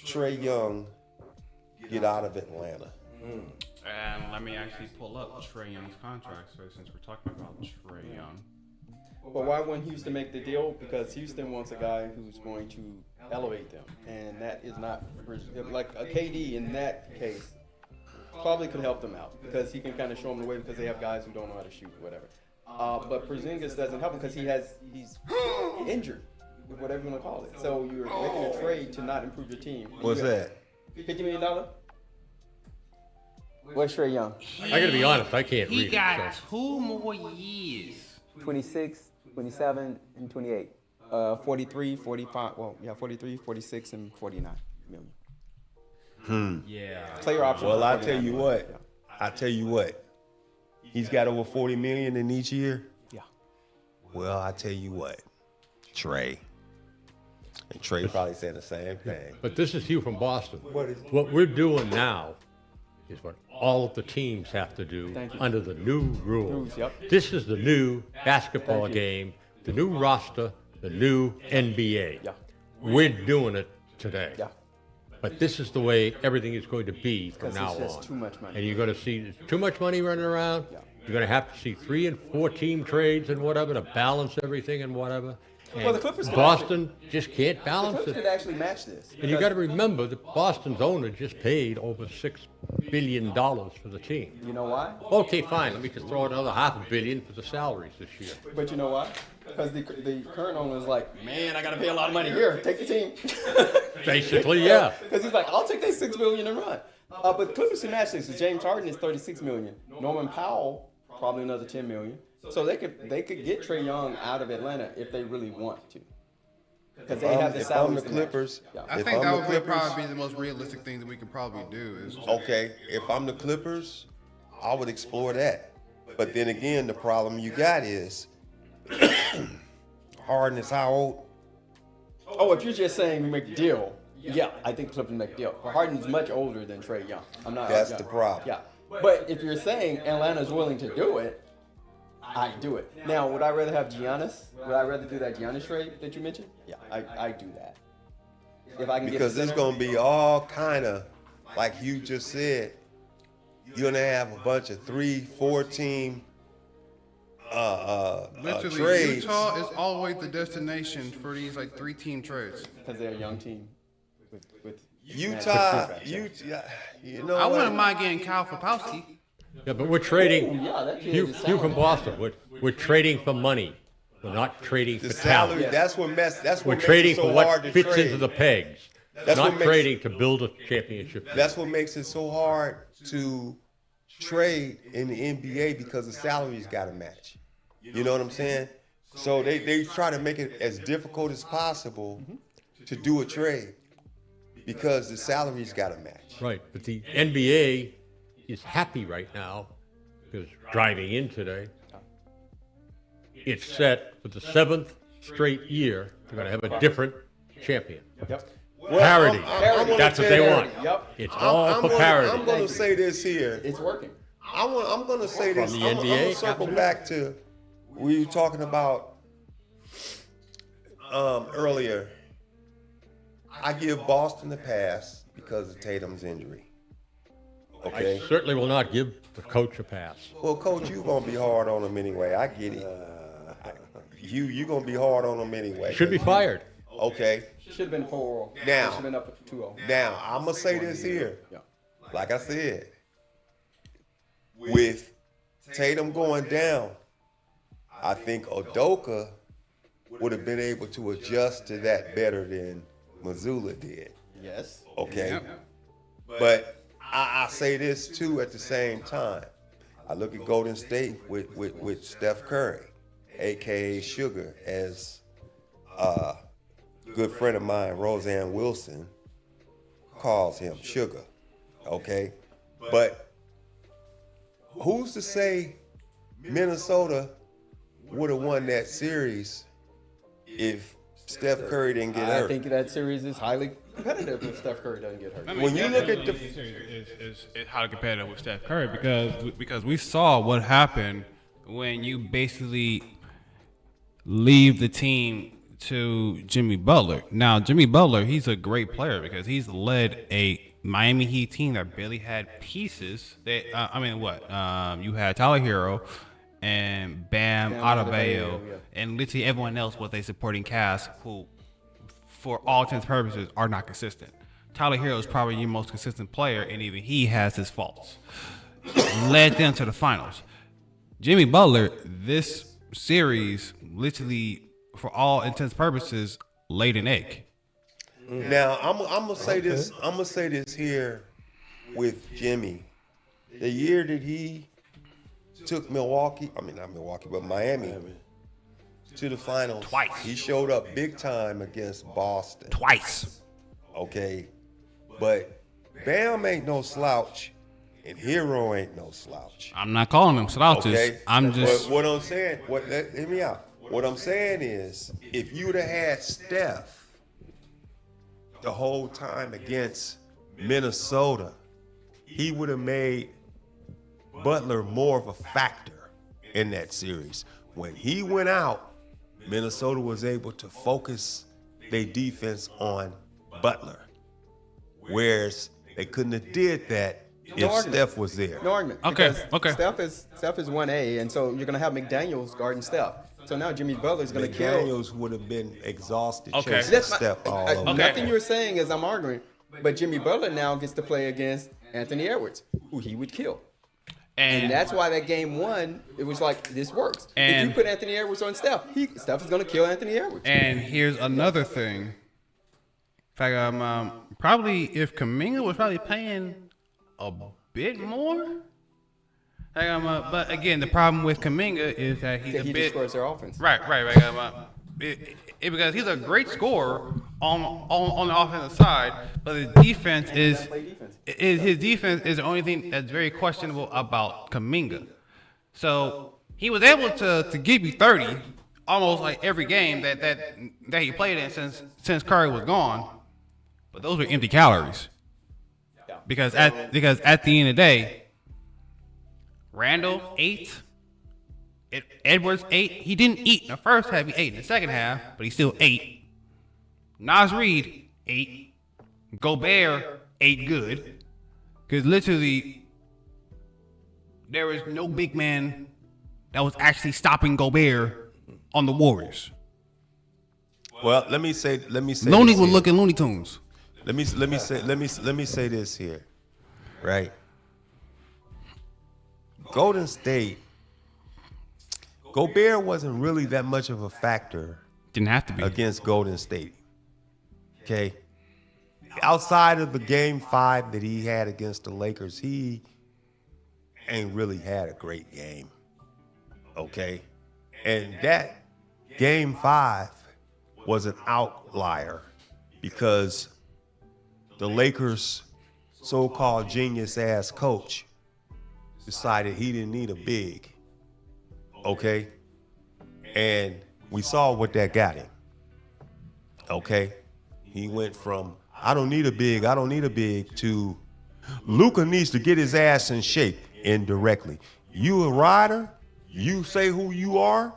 Trae Young get out of Atlanta. And let me actually pull up Trae Young's contract, so since we're talking about Trae Young. But why wouldn't Houston make the deal? Because Houston wants a guy who's going to elevate them, and that is not like a KD in that case. Probably could help them out because he can kind of show them the way because they have guys who don't know how to shoot, whatever. But Porzingis doesn't help him because he's injured, whatever you want to call it. So you're making a trade to not improve your team. What's that? $50 million? What's Trae Young? I gotta be honest, I can't He read got it. So. 2 more years. 26, 27, and 28. 43, 45, well, yeah, 43, 46, and 49 million. Yeah. Player option. Well, for I 49 tell you million. what. I tell you what. He's got over 40 million in each year. Yeah. Well, I tell you what. Trey. And Trey probably saying the same thing. But this is Hugh from Boston. What we're doing now is what all of the teams have to do Thank you. under the new rules. Rules, yep. This is the new basketball Thank you. game, the new roster, the new NBA. Yeah. We're doing it today. Yeah. But this is the way everything is going to be from Because now it's just on. too much money. And you're going to see there's too much money running around. Yeah. You're going to have to see 3 and 4 team trades and whatever to balance everything and whatever. Well, the And Clippers could Boston just can't The balance Clippers it. could actually match this. And you got to remember that Boston's owner just paid over $6 billion for the team. You know why? Okay, fine. Let me just throw another $500 million for the salaries this year. But you know why? Because the current owner is like, man, I got to pay a lot of money here. Take the team. Basically, yeah. Because he's like, I'll take that $6 million and run. But the Clippers can match this. 'Cause James Harden is $36 million. Norman Powell probably another $10 million. So they could get Trae Young out of Atlanta if they really want to. Because they have the If I'm salaries the to match. Clippers, Yeah. I if think I'm that the would Clippers, probably be the most realistic thing that we could probably do. Is okay, if I'm the Clippers, I would explore that. But then again, the problem you got is Harden is how old? Oh, if you're just saying we make a deal, yeah, I think the Clippers make a deal. But Harden's much older than Trae Young. I'm not. That's yeah. the problem. Yeah, but if you're saying Atlanta's willing to do it, I do it. Now, would I rather have Giannis? Would I rather do that Giannis trade that you mentioned? Yeah, I do that. If I can Because get there's gonna be all kind of, like you just said, you're gonna have a bunch of 3-4 team literally trades. Utah is always the destination for these like 3-team trades. because they're a young team with Utah, you know I what? wouldn't mind getting Kyle Popowski. Yeah, but we're trading. yeah, that kid Hugh is from solid. Boston. We're trading for money. We're not trading The for salary, talent. that's what that's We're what makes trading it so for hard what to fits trade. into the pegs. That's what Not makes- trading to build a championship. That's what makes it so hard to trade in the NBA because the salaries got to match. You know what I'm saying? So they try to make it as difficult as possible to do a trade because the salaries got to match. Right, but the NBA is happy right now because driving in today, it's set for the 7th straight year. They're going to have a different champion. Yep. Parity. I'm gonna That's what tell they you- want. Yep. It's all for parity. I'm going to say this here. It's working. I'm going to say this. From the I'm going NBA, to circle back to we were talking about earlier. I give Boston the pass because of Tatum's injury. Okay. I certainly will not give the coach a pass. Well, Coach, you gonna be hard on him anyway. I get it. You gonna be hard on him anyway. Should be fired. Okay. Should have been 4-0. Now. Should have been up 2-0. Now I'm gonna say this here. Yeah. Like I said, with Tatum going down, I think Udoka would have been able to adjust to that better than Mazzulla did. Yes. Okay. But I say this too at the same time. I look at Golden State with Steph Curry, aka Sugar, as a good friend of mine, Roseanne Wilson, calls him Sugar. Okay? But who's to say Minnesota would have won that series if Steph Curry didn't get I hurt? think that series is highly competitive if Steph Curry doesn't get hurt. When you look at the is highly competitive with Steph Curry because we saw what happened when you basically leave the team to Jimmy Butler. Now, Jimmy Butler, he's a great player because he's led a Miami Heat team that barely had pieces. You had Tyler Hero and Bam Bam Adebayo, Adebayo, yeah. and literally everyone else was a supporting cast who, for all intents and purposes, are not consistent. Tyler Hero is probably your most consistent player, and even he has his faults. Led them to the finals. Jimmy Butler, this series, literally, for all intents and purposes, laid an egg. Now I'm gonna say this. I'm gonna say this here with Jimmy. The year that he took Miami to the finals Twice. He showed up big time against Boston. Twice. Okay, but Bam ain't no slouch, and Hero ain't no slouch. I'm not calling them slouches. Okay, I'm just. What I'm saying. Hear me out. What I'm saying is, if you'd have had Steph the whole time against Minnesota, he would have made Butler more of a factor in that series. When he went out, Minnesota was able to focus their defense on Butler, whereas they couldn't have did that if argument. Steph was there. No argument. Okay, because okay. Steph is 1A, and so you're gonna have McDaniels guarding Steph. So now Jimmy Butler's gonna kill. McDaniels would have been exhausted Okay. chasing That's Steph all over. Okay. Nothing you're saying is I'm arguing, but Jimmy Butler now gets to play against Anthony Edwards, who he would kill. And that's why that game one, it was like, this works. If And- you put Anthony Edwards on Steph, Steph is going to kill Anthony Edwards. And here's another thing. In fact, probably if Kuminga was probably paying a bit more. But again, the problem with Kuminga is that he's a He bit destroys their offense. right. Because he's a great scorer on the offensive side, but his defense is the only thing that's very questionable about Kuminga. So he was able to give you 30 almost like every game that he played in since Curry was gone, but those were empty calories. Because at the end of the day, Randall 8. Edwards 8. He didn't eat in the first half. He ate in the second half, but he still ate. Nas Reed 8. Gobert 8 good. Because literally, there was no big man that was actually stopping Gobert on the Warriors. Well, let me say. Looney this was here. looking Looney Tunes. Let me say this here, right? Golden State, Gobert wasn't really that much of a factor Didn't have to be. against Golden State. Okay, outside of the game 5 that he had against the Lakers, he ain't really had a great game. Okay, and that game 5 was an outlier because the Lakers' so-called genius-ass coach decided he didn't need a big, okay? And we saw what that got him, okay? He went from, I don't need a big, to Luka needs to get his ass in shape indirectly. You a rider, you say who you are,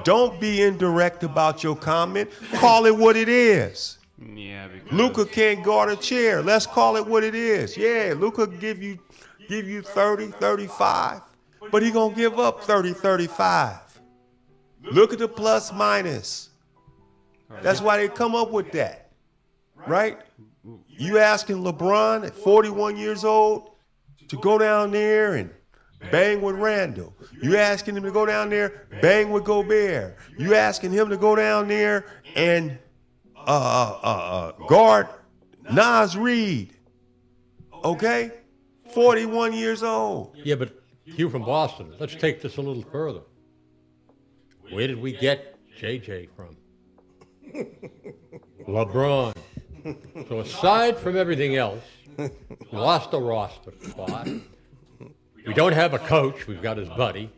don't be indirect about your comment. Call it what it is. Yeah, because Luka can't guard a chair. Let's call it what it is. Yeah, Luka give you 30, 35, but he gonna give up 30, 35. Look at the plus minus. That's why they come up with that, right? You asking LeBron at 41 years old to go down there and bang with Randall. You asking him to go down there, bang with Gobert. You asking him to go down there and guard Nas Reed. Okay? 41 years old. Yeah, but you from Boston, let's take this a little further. Where did we get JJ from? LeBron. So aside from everything else, we lost a roster spot. We don't have a coach. We've got his buddy,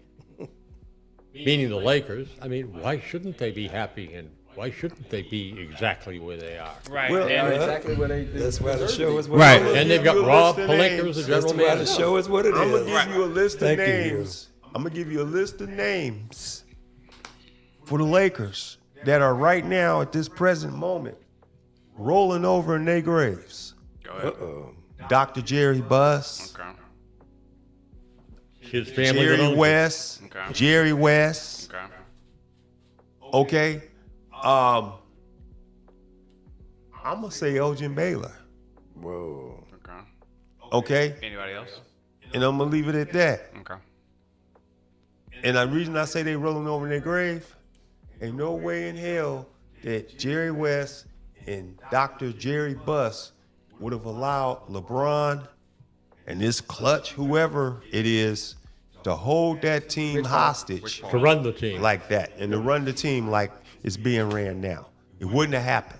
meaning the Lakers. I mean, why shouldn't they be happy and why shouldn't they be exactly where they are? right. Well, They are exactly where they That's why the deserve to show be. is what Right. it is. And they've got Give you a Rob list of Pelinka names. as the general That's why the manager. show is what it is. I'm gonna give you a list of Thank you, names. I'm gonna give you a list of names for the Lakers that are right now at this present moment rolling over in their graves. Uh-oh. Dr. Jerry Buss, Okay. his family that Jerry owns it. West, Okay. Jerry West. Okay. Okay. I'm gonna say Elgin Baylor. Whoa. Okay. Okay, Anybody else? and I'm gonna leave it at that. Okay. And the reason I say they rolling over their grave, ain't no way in hell that Jerry West and Dr. Jerry Buss would have allowed LeBron and this clutch, whoever it is, to hold that team hostage To run the team. like that and to run the team like it's being ran now. It wouldn't have happened.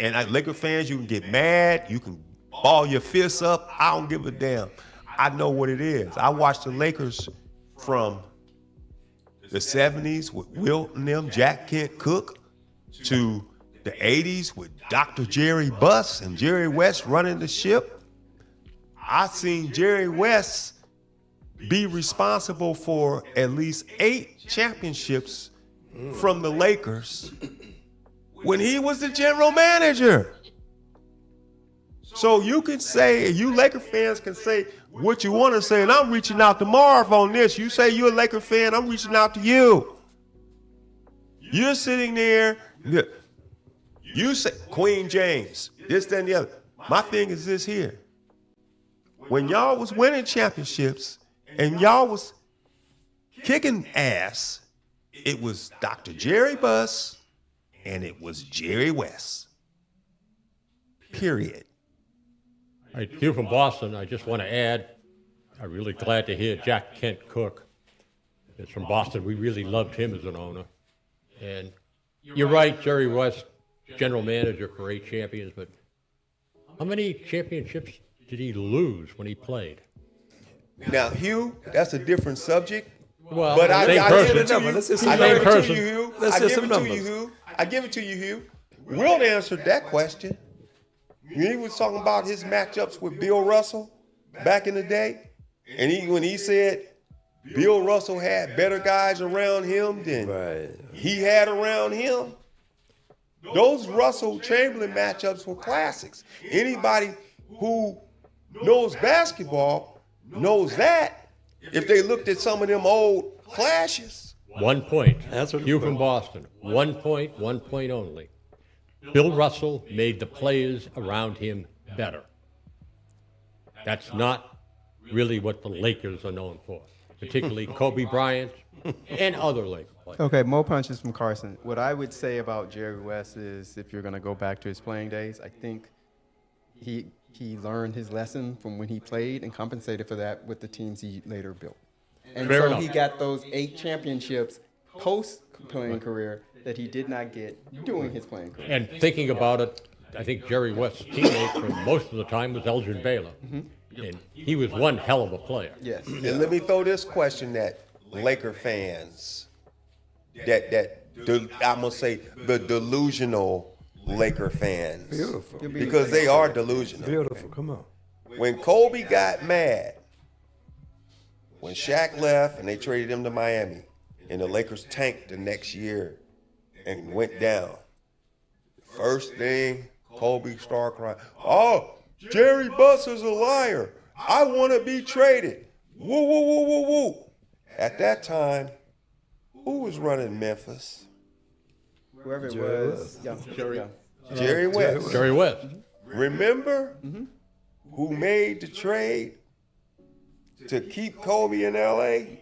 And Laker fans, you can get mad, you can ball your fists up. I don't give a damn. I know what it is. I watched the Lakers from the 70s with Wilt and them, Jack Kent Cook, to the 80s with Dr. Jerry Buss and Jerry West running the ship. I seen Jerry West be responsible for at least 8 championships from the Lakers when he was the general manager. So you can say, you Laker fans can say what you want to say, and I'm reaching out to Marv on this. You say you're a Laker fan, I'm reaching out to you. You're sitting there, you say Queen James, this, that, and the other. My thing is this here. When y'all was winning championships and y'all was kicking ass, it was Dr. Jerry Buss and it was Jerry West. Period. Right, Hugh from Boston, I just want to add, I'm really glad to hear Jack Kent Cook is from Boston. We really loved him as an owner. And you're right, Jerry West, general manager for 8 champions, but how many championships did he lose when he played? Now, Hugh, that's a different subject. Well, But I same give person. it to you. Let's just I see give it numbers. to you, Hugh. Let's I just give some it to you, numbers. Hugh. I give it to you, Hugh. Wilt answered that question. He was talking about his matchups with Bill Russell back in the day. And when he said Bill Russell had better guys around him than Right. he had around him. Those Russell Chamberlain matchups were classics. Anybody who knows basketball knows that if they looked at some of them old clashes. 1 point. That's what- Hugh from Boston. 1 point, 1 point only. Bill Russell made the players around him better. That's not really what the Lakers are known for, particularly Kobe Bryant and other Laker players. Okay, more punches from Carson. What I would say about Jerry West is, if you're going to go back to his playing days, I think he learned his lesson from when he played and compensated for that with the teams he later built. And Fair so enough. he got those 8 championships post-playing career that he did not get during his playing career. And thinking about it, I think Jerry West's teammate for most of the time was Elgin Baylor. And he was one hell of a player. Yes. And let me throw this question at Laker fans. I'm gonna say the delusional Laker fans. Beautiful. Because they are delusional. Beautiful. Come on. When Kobe got mad, when Shaq left and they traded him to Miami, and the Lakers tanked the next year and went down, first thing Kobe started crying, "Oh, Jerry Buss is a liar. I want to be traded." Woo, woo, woo, woo, woo. At that time, who was running Memphis? Whoever it Jerry was. Yeah. Jerry- Jerry West. Jerry West. Remember who made the trade to keep Kobe in LA?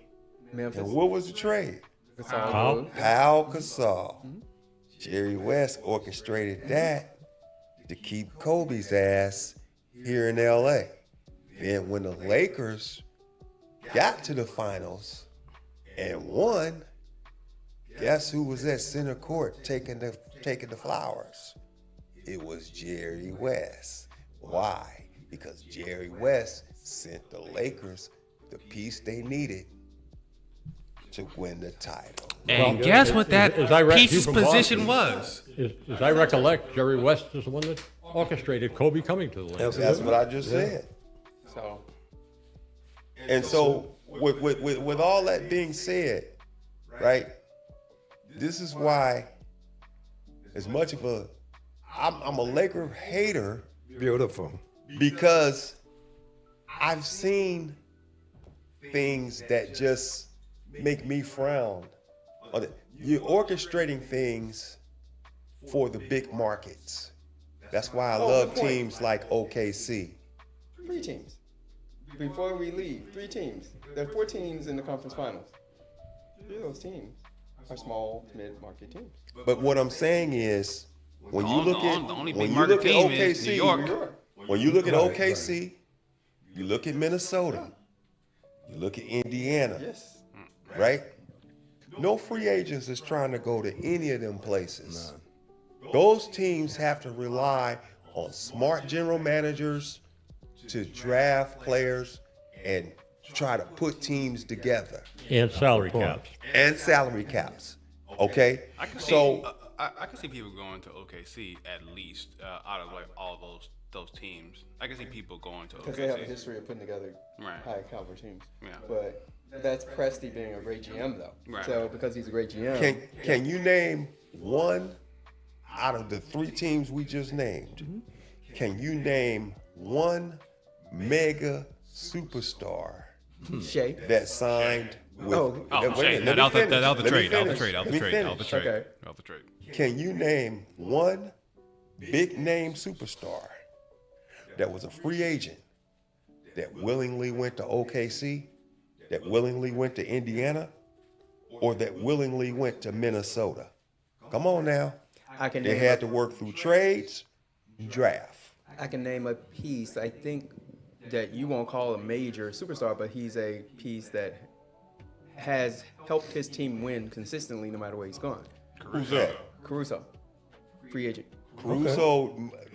Memphis. And what was the trade? How? Pau Gasol. Jerry West orchestrated that to keep Kobe's ass here in LA. Then when the Lakers got to the finals and won, guess who was at center court taking the flowers? It was Jerry West. Why? Because Jerry West sent the Lakers the piece they needed to win the title. And Well, guess what that as I read you piece's from position Boston. was? As I recollect, Jerry West is the one that orchestrated Kobe coming to the Lakers. That's what I just said. So, And so, with all that being said, right, this is why, as much of I'm a Laker hater Beautiful. because I've seen things that just make me frown. You're orchestrating things for the big markets. That's why I love teams like OKC. 3 teams. Before we leave, 3 teams. There are 4 teams in the conference finals. 3 of those teams are small to mid-market teams. But what I'm saying is, when you look at the only when big you market look at team is New OKC, York. when you look at OKC, you look at Minnesota, you look at Indiana, Yes. right? No free agents is trying to go to any of them places. Those teams have to rely on smart general managers to draft players and try to put teams together And salary caps. and salary caps. Okay, I can see, so I can see people going to OKC at least out of like all those teams. I can see people going to Because they have a OKC. history of putting together Right. high caliber teams. Yeah. But that's Presti being a great GM, though. Right. So because he's a great GM, can you name one out of the 3 teams we just named? Can you name one mega superstar Shea. that signed with? Oh. wait a Oh, minute, Shea. let No, me that was finish. the Let me trade. That was the finish. trade. That was Let the me trade. That was the finish. trade. Okay. That was the trade. Can you name one big name superstar that was a free agent that willingly went to OKC, that willingly went to Indiana, or that willingly went to Minnesota? Come on now. I can They name had to work through trades, draft. I can name a piece. I think that you won't call a major superstar, but he's a piece that has helped his team win consistently no matter where he's gone. Who's that? Caruso, free agent. Caruso,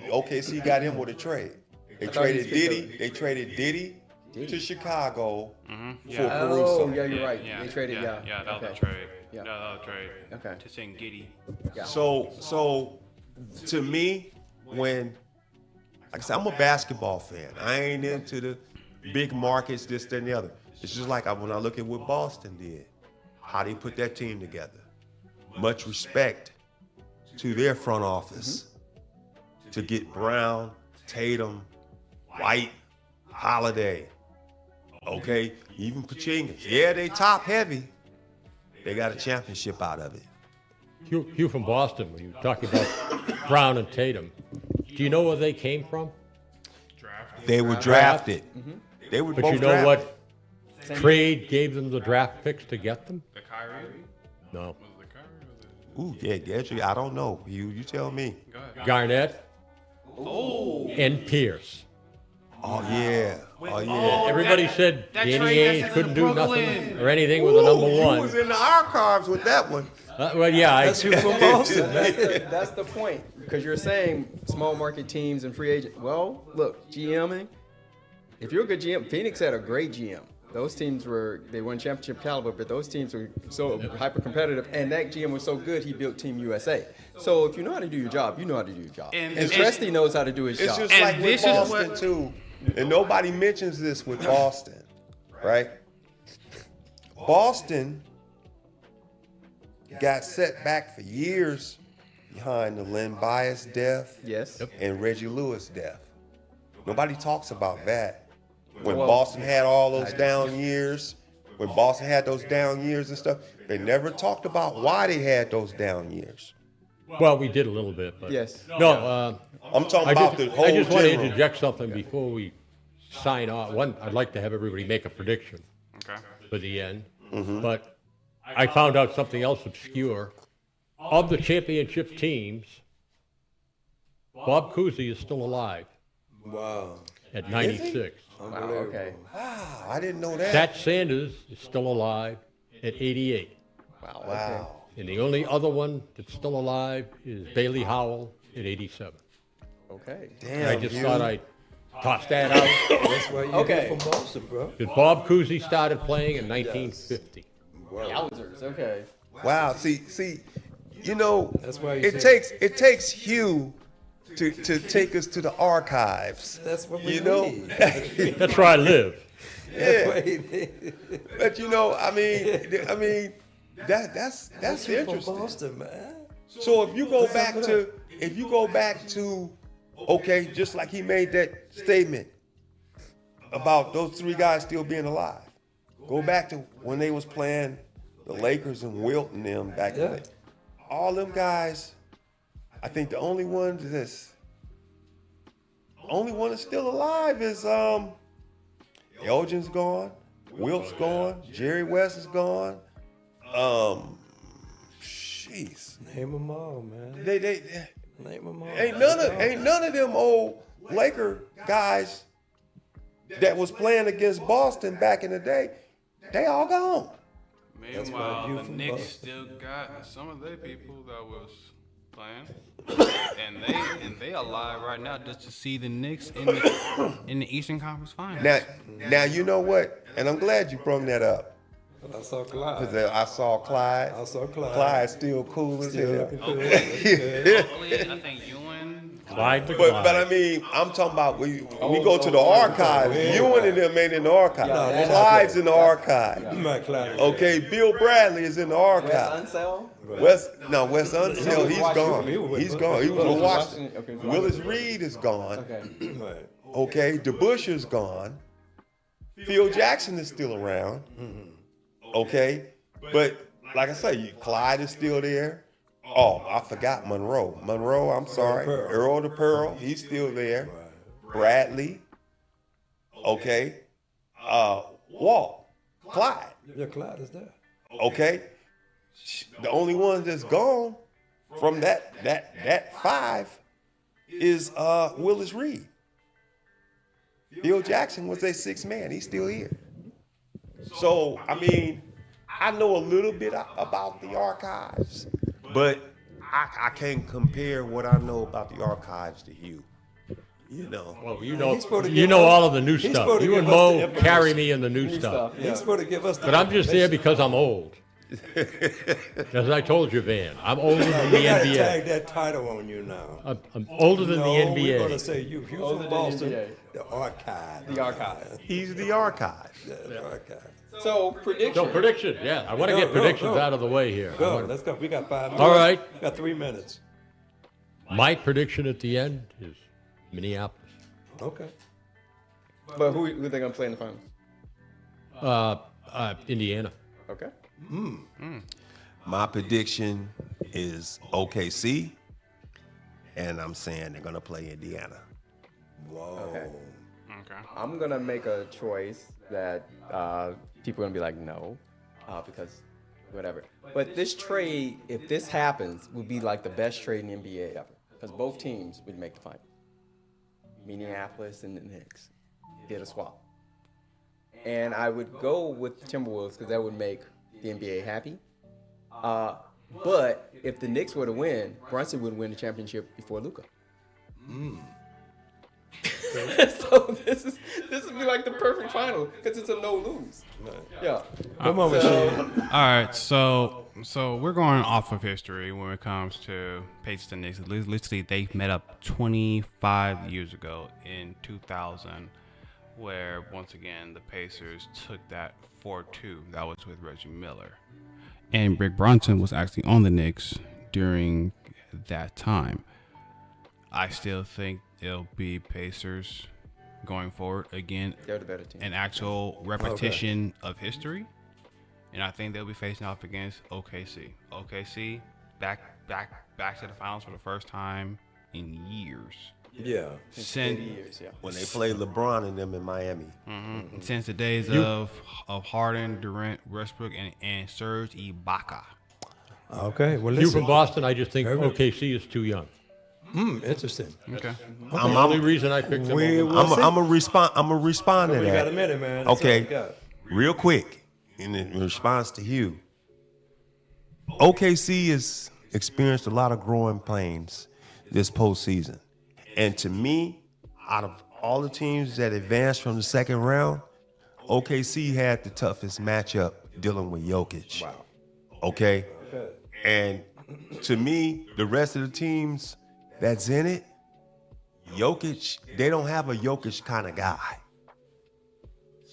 OKC got him with a trade. They I thought he traded was picked Diddy. up. They traded Diddy to Chicago for Yeah. Oh, Caruso. yeah, you're right. They traded, Yeah, that was okay. the trade. Yeah. That was the trade. Okay. To send Giddy. So to me, when like I said, I'm a basketball fan. I ain't into the big markets, this, that, and the other. It's just like when I look at what Boston did, how they put that team together. Much respect to their front office to get Brown, Tatum, White, Holiday. Okay, even Porzingis. Yeah, they top heavy. They got a championship out of it. Hugh from Boston, when you were talking about Brown and Tatum, do you know where they came from? They were drafted. They were But both you know drafted. what trade gave them the draft picks to get them? The Kyrie? No. Ooh, yeah, get you. I don't know. You tell me. Go ahead. Garnett and Pierce. Oh yeah. Oh yeah. Everybody said that Danny trade Ainge that's couldn't in do Brooklyn. nothing or anything with a number You one. was in the archives with that one. Well, yeah, That's who from Boston. That's the point, because you're saying small market teams and free agent. Well, look, GMing. If you're a good GM, Phoenix had a great GM. Those teams they won championship caliber, but those teams were so hyper competitive, and that GM was so good he built Team USA. So if you know how to do your job, you know how to do your job. And Presti knows how to do his It's job. just And like with this is Boston what- too. And nobody mentions this with Boston, right? Boston got set back for years behind the Len Bias death Yes. and Reggie Lewis death. Nobody talks about that. When Well, Boston had all those down years, when Boston had those down years and stuff, they never talked about why they had those down years. Well, we did a little bit, but Yes. no. I'm talking I about just, the whole I just want to general. interject something before we sign off. One, I'd like to have everybody make a prediction Okay. for the end, Mm-hmm. but I found out something else obscure. Of the championship teams, Bob Cousy is still alive Wow. at 96. Wow. Okay. Ah, I didn't know that. Sat Sanders is still alive at 88. Wow. Wow. And the only other one that's still alive is Bailey Howell at 87. Okay. Damn, I just you. thought I'd toss that out. That's why you're Okay. here from Boston, bro. Because Bob Cousy started playing in 1950. Yowzers. Okay. Wow. See, you know, That's why you it said- takes Hugh to take us to the archives. That's what we You know? need. That's where I live. Yeah. But you know, I mean, that's That's you from interesting. Boston, man. So if you go back to, okay, just like he made that statement about those 3 guys still being alive. Go back to when they was playing the Lakers and Wilt and them back in the day. All them guys, I think the only one that's still alive is Elgin's gone, Wilt's gone, Jerry West is gone. Jeez. Name them all, man. They Name them all. ain't none of them old Laker guys that was playing against Boston back in the day. They all gone. Meanwhile, you the from Knicks Boston. still got some of their people that was playing, and they alive right now just to see the Knicks in the Eastern Conference Finals. Now you know what? And I'm glad you brought that up. I saw Clyde. Because I saw Clyde. I saw Clyde. Clyde's still cool as Still hell. looking good. Hopefully, I think Ewan. Clyde the But Clyde. I mean, I'm talking about we go to the archives. Ewan and them ain't in the archive. Clyde's in the archive. You might Clyde. Okay, Bill Bradley is in the Wes archive. Unseld? Wes Unseld, he's gone. He was- He's gone. He was with Washington. Washington. Okay, Willis Reed is gone. Okay. Right. Okay, DeBuscher's gone. Phil Jackson is still around. Okay, but like I say, Clyde is still there. Oh, I forgot Monroe. Monroe, I'm sorry. Pearl. Earl the Pearl, he's still there. Bradley. Okay. Walt. Clyde. Yeah, Clyde is there. Okay. The only one that's gone from that five is Willis Reed. Phil Jackson was their sixth man. He's still here. So, I mean, I know a little bit about the archives, but I can't compare what I know about the archives to you. You know. Well, He's supposed to you give know us- all of the new he's stuff. supposed to You and give us the Mo information. carry me in the new stuff. He's supposed to give us the But I'm just there information. because I'm old. As I told you, Van, I'm older than the We gotta NBA. tag that title on you now. I'm older than the No, we're gonna NBA. say you Older from than the Boston. NBA. The archive. The archive. He's the archive. The archive. So, prediction. So prediction, yeah. I want to Go, get go, predictions go. out of the way here. I Go, wanna- let's go. We got 5 minutes. All right. We got 3 minutes. My prediction at the end is Minneapolis. Okay. But who they going to play in the finals? Indiana. Okay. My prediction is OKC, and I'm saying they're gonna play Indiana. Whoa. Okay. Okay. I'm going to make a choice that people are going to be like, no, because whatever. But this trade, if this happens, would be like the best trade in the NBA ever. Because both teams would make the final. Minneapolis and the Knicks did a swap. And I would go with the Timberwolves because that would make the NBA happy. But if the Knicks were to win, Brunson would win the championship before Luka. So this would be like the perfect final because it's a no lose. Yeah. Come on, So- Machine. All right, so we're going off of history when it comes to Pacers and Knicks. Literally, they met up 25 years ago in 2000, where once again the Pacers took that 4-2. That was with Reggie Miller, and Rick Bronson was actually on the Knicks during that time. I still think it'll be Pacers going forward again. They're the better team. An actual repetition of history, and I think they'll be facing off against OKC. OKC back to the finals for the first time in years. Yeah. 30 years, yeah. When they play LeBron and them in Miami. Since the days of Harden, Durant, Westbrook, and Serge Ibaka. Okay. Well, You listen. from Boston, I just think Very good. OKC is too young. Interesting. Okay. The only reason I picked them over. I'm gonna respond to We got a that. minute, man. That's all we Okay, got. real quick, in response to Hugh, OKC has experienced a lot of growing pains this postseason, and to me, out of all the teams that advanced from the second round, OKC had the toughest matchup dealing with Jokic. Wow. Okay, and to me, the rest of the teams that's in it, Jokic, they don't have a Jokic kind of guy.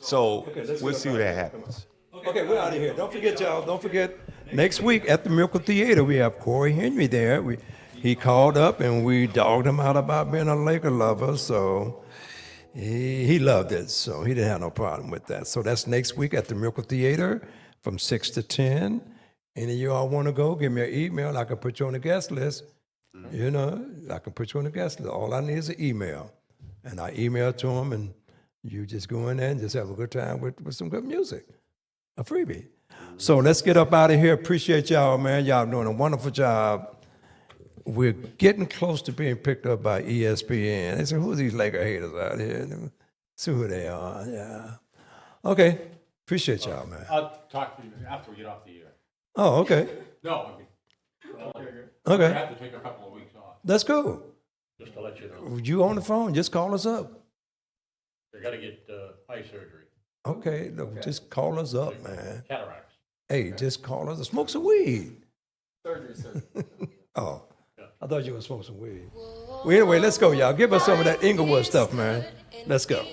So we'll see what that happens. Okay, we're out of here. Don't forget, y'all. Don't forget, next week at the Miracle Theater, we have Corey Henry there. He called up and we dogged him out about being a Laker lover. So he loved it, so he didn't have no problem with that. So that's next week at the Miracle Theater from 6 to 10. Any of y'all want to go, give me an email. I can put you on the guest list. You know, I can put you on the guest list. All I need is an email. And I email to them, and you just go in there and just have a good time with some good music, a freebie. So let's get up out of here. Appreciate y'all, man. Y'all doing a wonderful job. We're getting close to being picked up by ESPN. They say, who's these Laker haters out here? See who they are, yeah. Okay, appreciate y'all, man. I'll talk to you after we get off the air. Oh, okay, No, I mean, I okay. have to take a couple of weeks off, That's cool. just to let you know. You on the phone, just call us up. They gotta get eye surgery, Okay, look, just call us up, man. cataracts. Hey, just call us. Smoke some weed. Surgery, sir. Oh, I thought you were smoking some weed. Well, anyway, let's go, y'all. Give us some of that Inglewood stuff, man. Let's go.